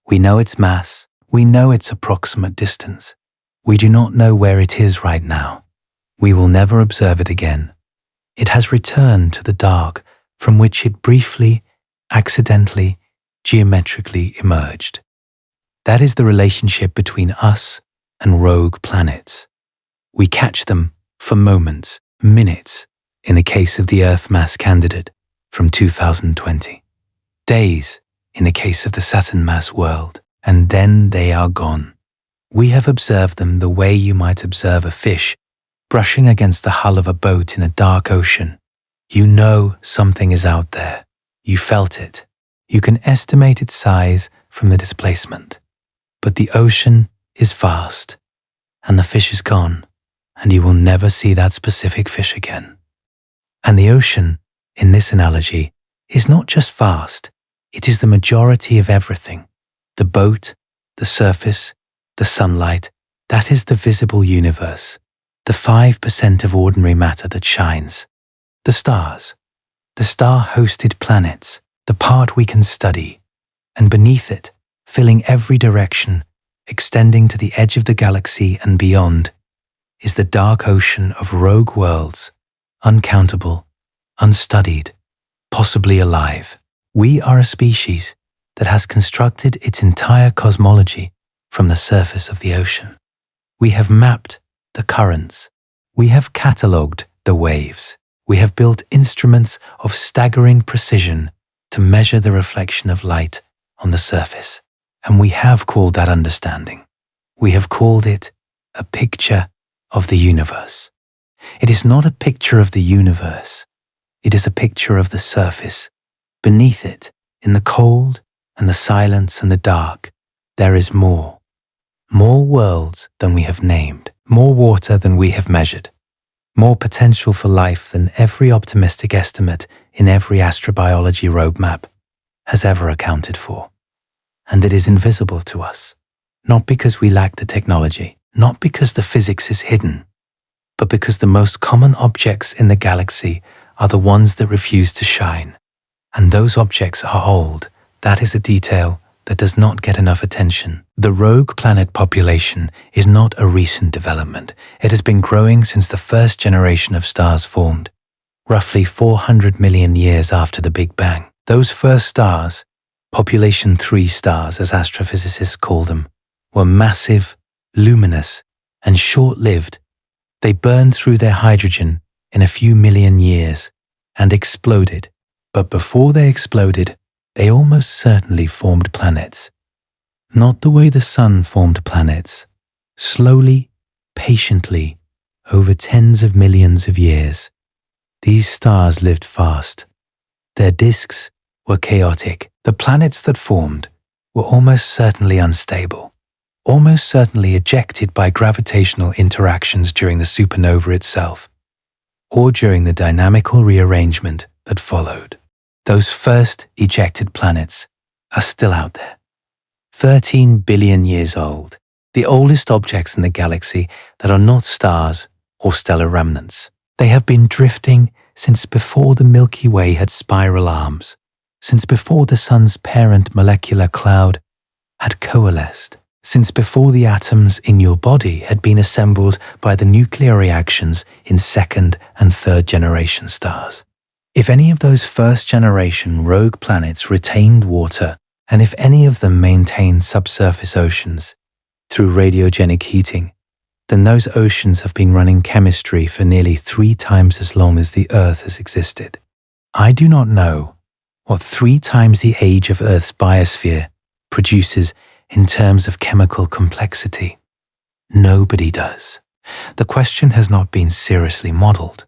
We know its mass, we know its approximate distance. We do not know where it is right now. We will never observe it again. It has returned to the dark from which it briefly, accidentally, geometrically emerged. That is the relationship between us and rogue planets. We catch them for moments, minutes, in the case of the Earth mass candidate from 2020. Days in the case of the Saturn mass world, and then they are gone. We have observed them the way you might observe a fish brushing against the hull of a boat in a dark ocean. You know something is out there. You felt it. You can estimate its size from the displacement. But the ocean is vast, and the fish is gone, and you will never see that specific fish again. And the ocean, in this analogy, is not just vast, it is the majority of everything. The boat, the surface, the sunlight, that is the visible universe, the 5% of ordinary matter that shines. The stars, the star-hosted planets, the part we can study, and beneath it, filling every direction, extending to the edge of the galaxy and beyond, is the dark ocean of rogue worlds, uncountable, unstudied, possibly alive. We are a species that has constructed its entire cosmology from the surface of the ocean. We have mapped the currents. We have catalogued the waves. We have built instruments of staggering precision to measure the reflection of light on the surface. And we have called that understanding. We have called it a picture of the universe. It is not a picture of the universe. It is a picture of the surface. Beneath it, in the cold and the silence and the dark, there is more. More worlds than we have named, more water than we have measured, more potential for life than every optimistic estimate in every astrobiology roadmap has ever accounted for. And it is invisible to us, not because we lack the technology, not because the physics is hidden, but because the most common objects in the galaxy are the ones that refuse to shine. And those objects are old. That is a detail that does not get enough attention. The rogue planet population is not a recent development. It has been growing since the first generation of stars formed, roughly 400 million years after the Big Bang. Those first stars, population 3 stars as astrophysicists call them, were massive, luminous, and short-lived. They burned through their hydrogen in a few million years and exploded. But before they exploded, they almost certainly formed planets. Not the way the sun formed planets, slowly, patiently, over tens of millions of years. These stars lived fast. Their disks were chaotic. The planets that formed were almost certainly unstable, almost certainly ejected by gravitational interactions during the supernova itself, or during the dynamical rearrangement that followed. Those first ejected planets are still out there, 13 billion years old, the oldest objects in the galaxy that are not stars or stellar remnants. They have been drifting since before the Milky Way had spiral arms, since before the sun's parent molecular cloud had coalesced, since before the atoms in your body had been assembled by the nuclear reactions in second and third generation stars. If any of those first generation rogue planets retained water, and if any of them maintained subsurface oceans through radiogenic heating, then those oceans have been running chemistry for nearly 3 times as long as the Earth has existed. I do not know what 3 times the age of Earth's biosphere produces in terms of chemical complexity. Nobody does. The question has not been seriously modeled,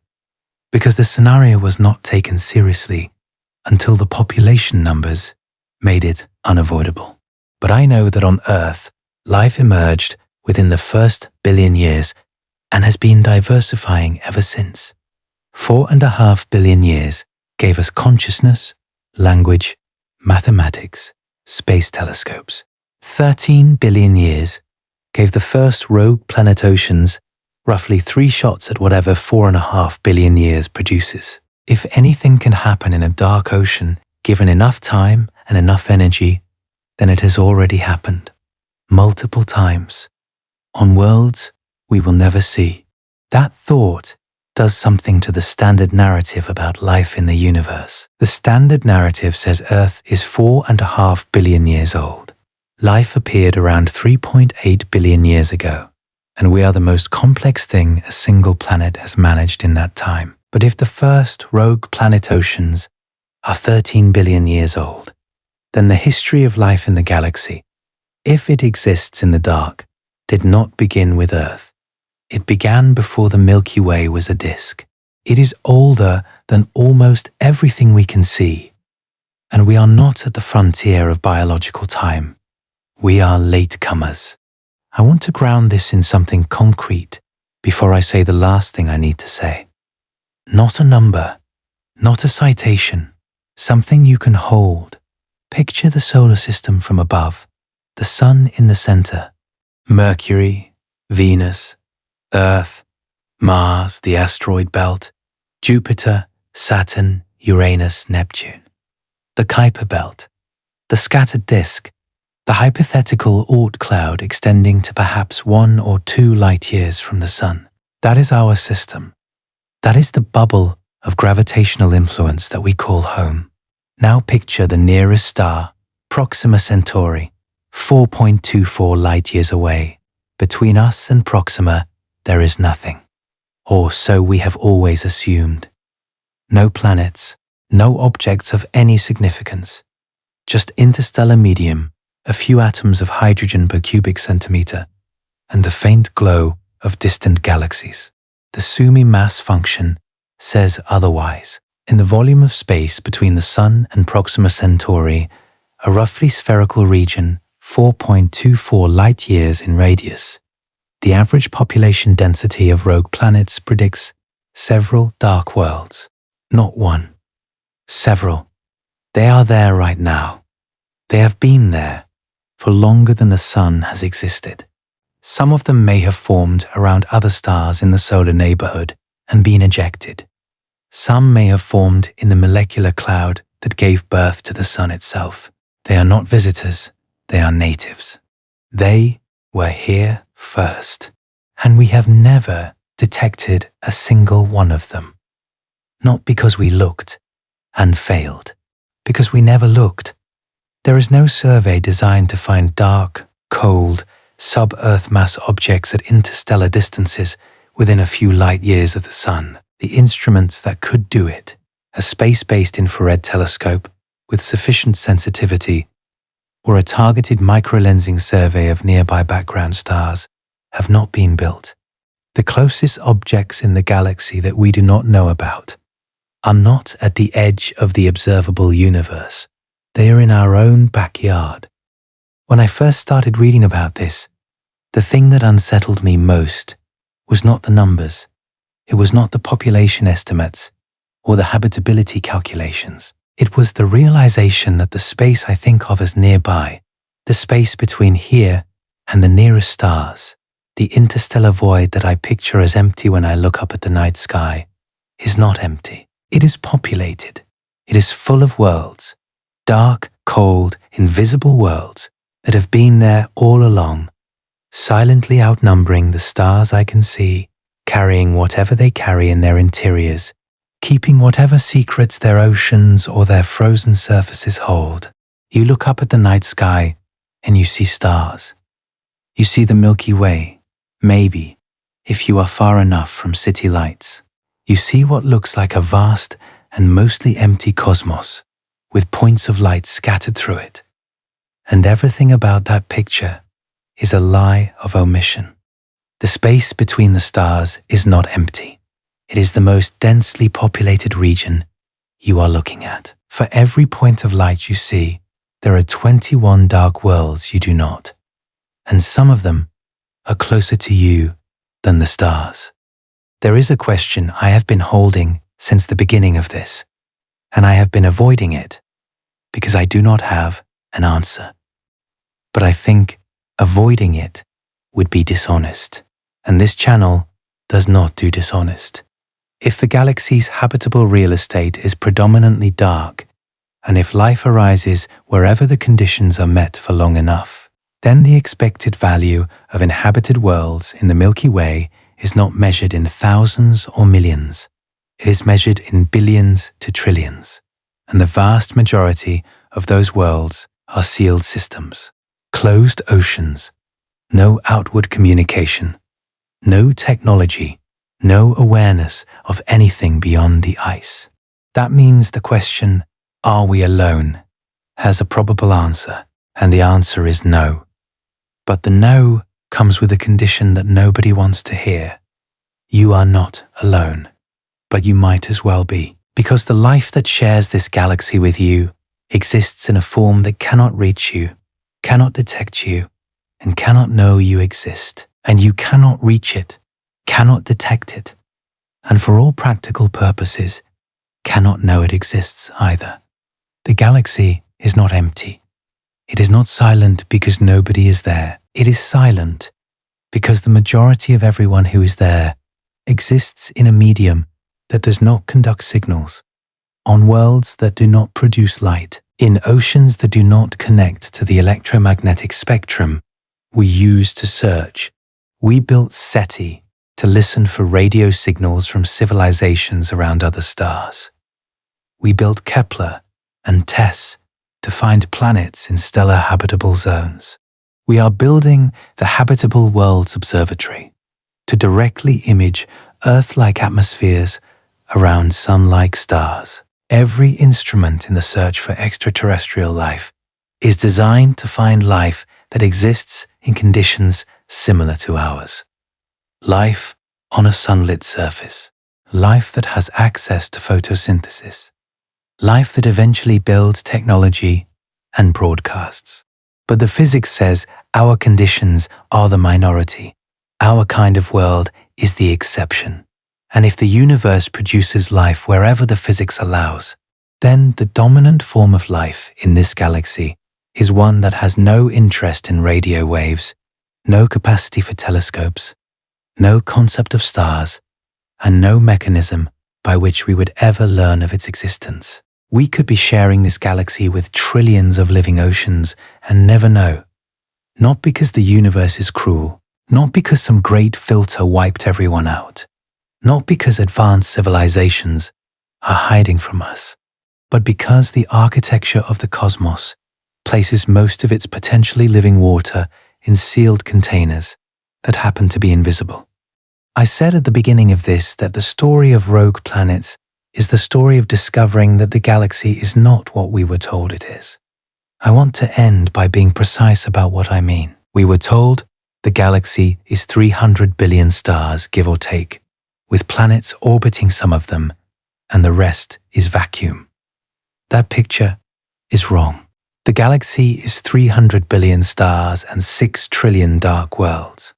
because the scenario was not taken seriously until the population numbers made it unavoidable. But I know that on Earth, life emerged within the first billion years and has been diversifying ever since. 4.5 billion years gave us consciousness, language, mathematics, space telescopes. 13 billion years gave the first rogue planet oceans roughly 3 shots at whatever 4.5 billion years produces. If anything can happen in a dark ocean, given enough time and enough energy, then it has already happened. Multiple times. On worlds we will never see. That thought does something to the standard narrative about life in the universe. The standard narrative says Earth is 4.5 billion years old. Life appeared around 3.8 billion years ago, and we are the most complex thing a single planet has managed in that time. But if the first rogue planet oceans are 13 billion years old, then the history of life in the galaxy, if it exists in the dark, did not begin with Earth. It began before the Milky Way was a disk. It is older than almost everything we can see, and we are not at the frontier of biological time. We are latecomers. I want to ground this in something concrete before I say the last thing I need to say. Not a number, not a citation, something you can hold. Picture the solar system from above, the sun in the center, Mercury, Venus, Earth, Mars, the asteroid belt, Jupiter, Saturn, Uranus, Neptune. The Kuiper belt, the scattered disk, the hypothetical Oort cloud extending to perhaps 1 or 2 light years from the sun. That is our system. That is the bubble of gravitational influence that we call home. Now picture the nearest star, Proxima Centauri, 4.24 light years away. Between us and Proxima, there is nothing. Or so we have always assumed. No planets, no objects of any significance. Just interstellar medium, a few atoms of hydrogen per cubic centimeter, and the faint glow of distant galaxies. The Sumi mass function says otherwise. In the volume of space between the Sun and Proxima Centauri, a roughly spherical region, 4.24 light-years in radius, the average population density of rogue planets predicts several dark worlds. Not one. Several. They are there right now. They have been there for longer than the Sun has existed. Some of them may have formed around other stars in the solar neighborhood and been ejected. Some may have formed in the molecular cloud that gave birth to the Sun itself. They are not visitors, They are natives. They were here first, and we have never detected a single one of them. Not because we looked and failed, because we never looked. There is no survey designed to find dark, cold, sub-Earth mass objects at interstellar distances within a few light years of the Sun. The instruments that could do it, a space-based infrared telescope with sufficient sensitivity, or a targeted microlensing survey of nearby background stars, have not been built. The closest objects in the galaxy that we do not know about are not at the edge of the observable universe. They are in our own backyard. When I first started reading about this, the thing that unsettled me most was not the numbers. It was not the population estimates or the habitability calculations. It was the realization that the space I think of as nearby, the space between here and the nearest stars, the interstellar void that I picture as empty when I look up at the night sky, is not empty. It is populated. It is full of worlds, dark, cold, invisible worlds that have been there all along, silently outnumbering the stars I can see, carrying whatever they carry in their interiors, keeping whatever secrets their oceans or their frozen surfaces hold. You look up at the night sky and you see stars. You see the Milky Way, maybe, if you are far enough from city lights. You see what looks like a vast and mostly empty cosmos, with points of light scattered through it. And everything about that picture is a lie of omission. The space between the stars is not empty. It is the most densely populated region you are looking at. For every point of light you see, there are 21 dark worlds you do not, and some of them are closer to you than the stars. There is a question I have been holding since the beginning of this, and I have been avoiding it because I do not have an answer. But I think avoiding it would be dishonest, and this channel does not do dishonest. If the galaxy's habitable real estate is predominantly dark, and if life arises wherever the conditions are met for long enough, then the expected value of inhabited worlds in the Milky Way is not measured in thousands or millions. It is measured in billions to trillions, and the vast majority of those worlds are sealed systems, closed oceans, no outward communication, no technology, no awareness of anything beyond the ice. That means the question, are we alone, has a probable answer, and the answer is no. But the no comes with a condition that nobody wants to hear. You are not alone, but you might as well be, because the life that shares this galaxy with you exists in a form that cannot reach you, cannot detect you, and cannot know you exist, and you cannot reach it, cannot detect it, and for all practical purposes, cannot know it exists either. The galaxy is not empty. It is not silent because nobody is there. It is silent because the majority of everyone who is there exists in a medium that does not conduct signals, on worlds that do not produce light, in oceans that do not connect to the electromagnetic spectrum we use to search. We built SETI to listen for radio signals from civilizations around other stars. We built Kepler and TESS to find planets in stellar habitable zones. We are building the Habitable Worlds Observatory to directly image Earth-like atmospheres around Sun-like stars. Every instrument in the search for extraterrestrial life is designed to find life that exists in conditions similar to ours. Life on a sunlit surface. Life that has access to photosynthesis. Life that eventually builds technology and broadcasts. But the physics says our conditions are the minority. Our kind of world is the exception. And if the universe produces life wherever the physics allows, then the dominant form of life in this galaxy is one that has no interest in radio waves, no capacity for telescopes, no concept of stars, and no mechanism by which we would ever learn of its existence. We could be sharing this galaxy with trillions of living oceans and never know. Not because the universe is cruel, not because some great filter wiped everyone out, not because advanced civilizations are hiding from us, but because the architecture of the cosmos places most of its potentially living water in sealed containers that happen to be invisible. I said at the beginning of this that the story of rogue planets is the story of discovering that the galaxy is not what we were told it is. I want to end by being precise about what I mean. We were told the galaxy is 300 billion stars, give or take, with planets orbiting some of them, and the rest is vacuum. That picture is wrong. The galaxy is 300 billion stars and 6 trillion dark worlds.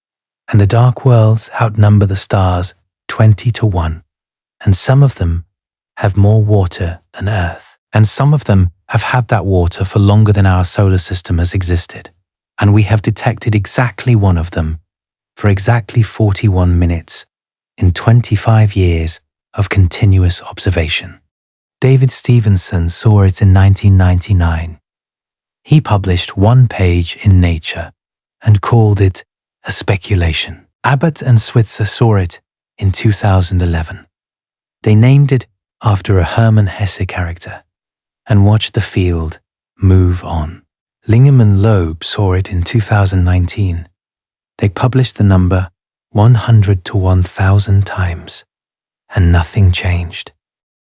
And the dark worlds outnumber the stars 20 to 1. And some of them have more water than Earth. And some of them have had that water for longer than our solar system has existed. And we have detected exactly one of them for exactly 41 minutes in 25 years of continuous observation. David Stevenson saw it in 1999. He published one page in Nature and called it a speculation. Abbott and Switzer saw it in 2011. They named it after a Hermann Hesse character and watched the field move on. Lingham and Loeb saw it in 2019. They published the number 100 to 1,000 times, and nothing changed.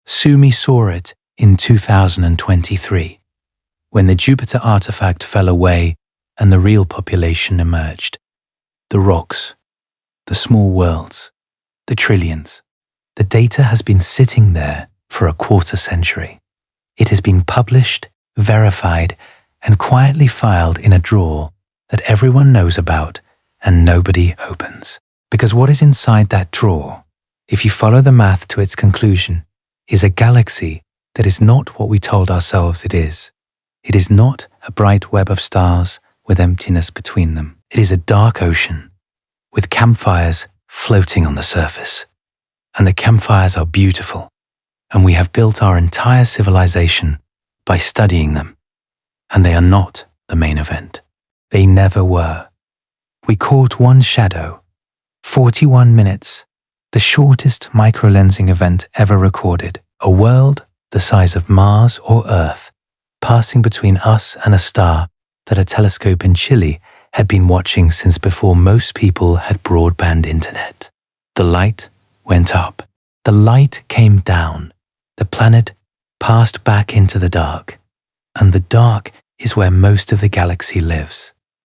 Sumi saw it in 2023, when the Jupiter artifact fell away and the real population emerged. The rocks, the small worlds, the trillions. The data has been sitting there for a quarter century. It has been published, verified, and quietly filed in a drawer that everyone knows about and nobody opens. Because what is inside that drawer, if you follow the math to its conclusion, is a galaxy that is not what we told ourselves it is. It is not a bright web of stars with emptiness between them. It is a dark ocean with campfires floating on the surface. And the campfires are beautiful, and we have built our entire civilization by studying them. And they are not the main event. They never were. We caught one shadow, 41 minutes, the shortest microlensing event ever recorded, a world the size of Mars or Earth, passing between us and a star that a telescope in Chile had been watching since before most people had broadband internet. The light went up. The light came down. The planet passed back into the dark. And the dark is where most of the galaxy lives.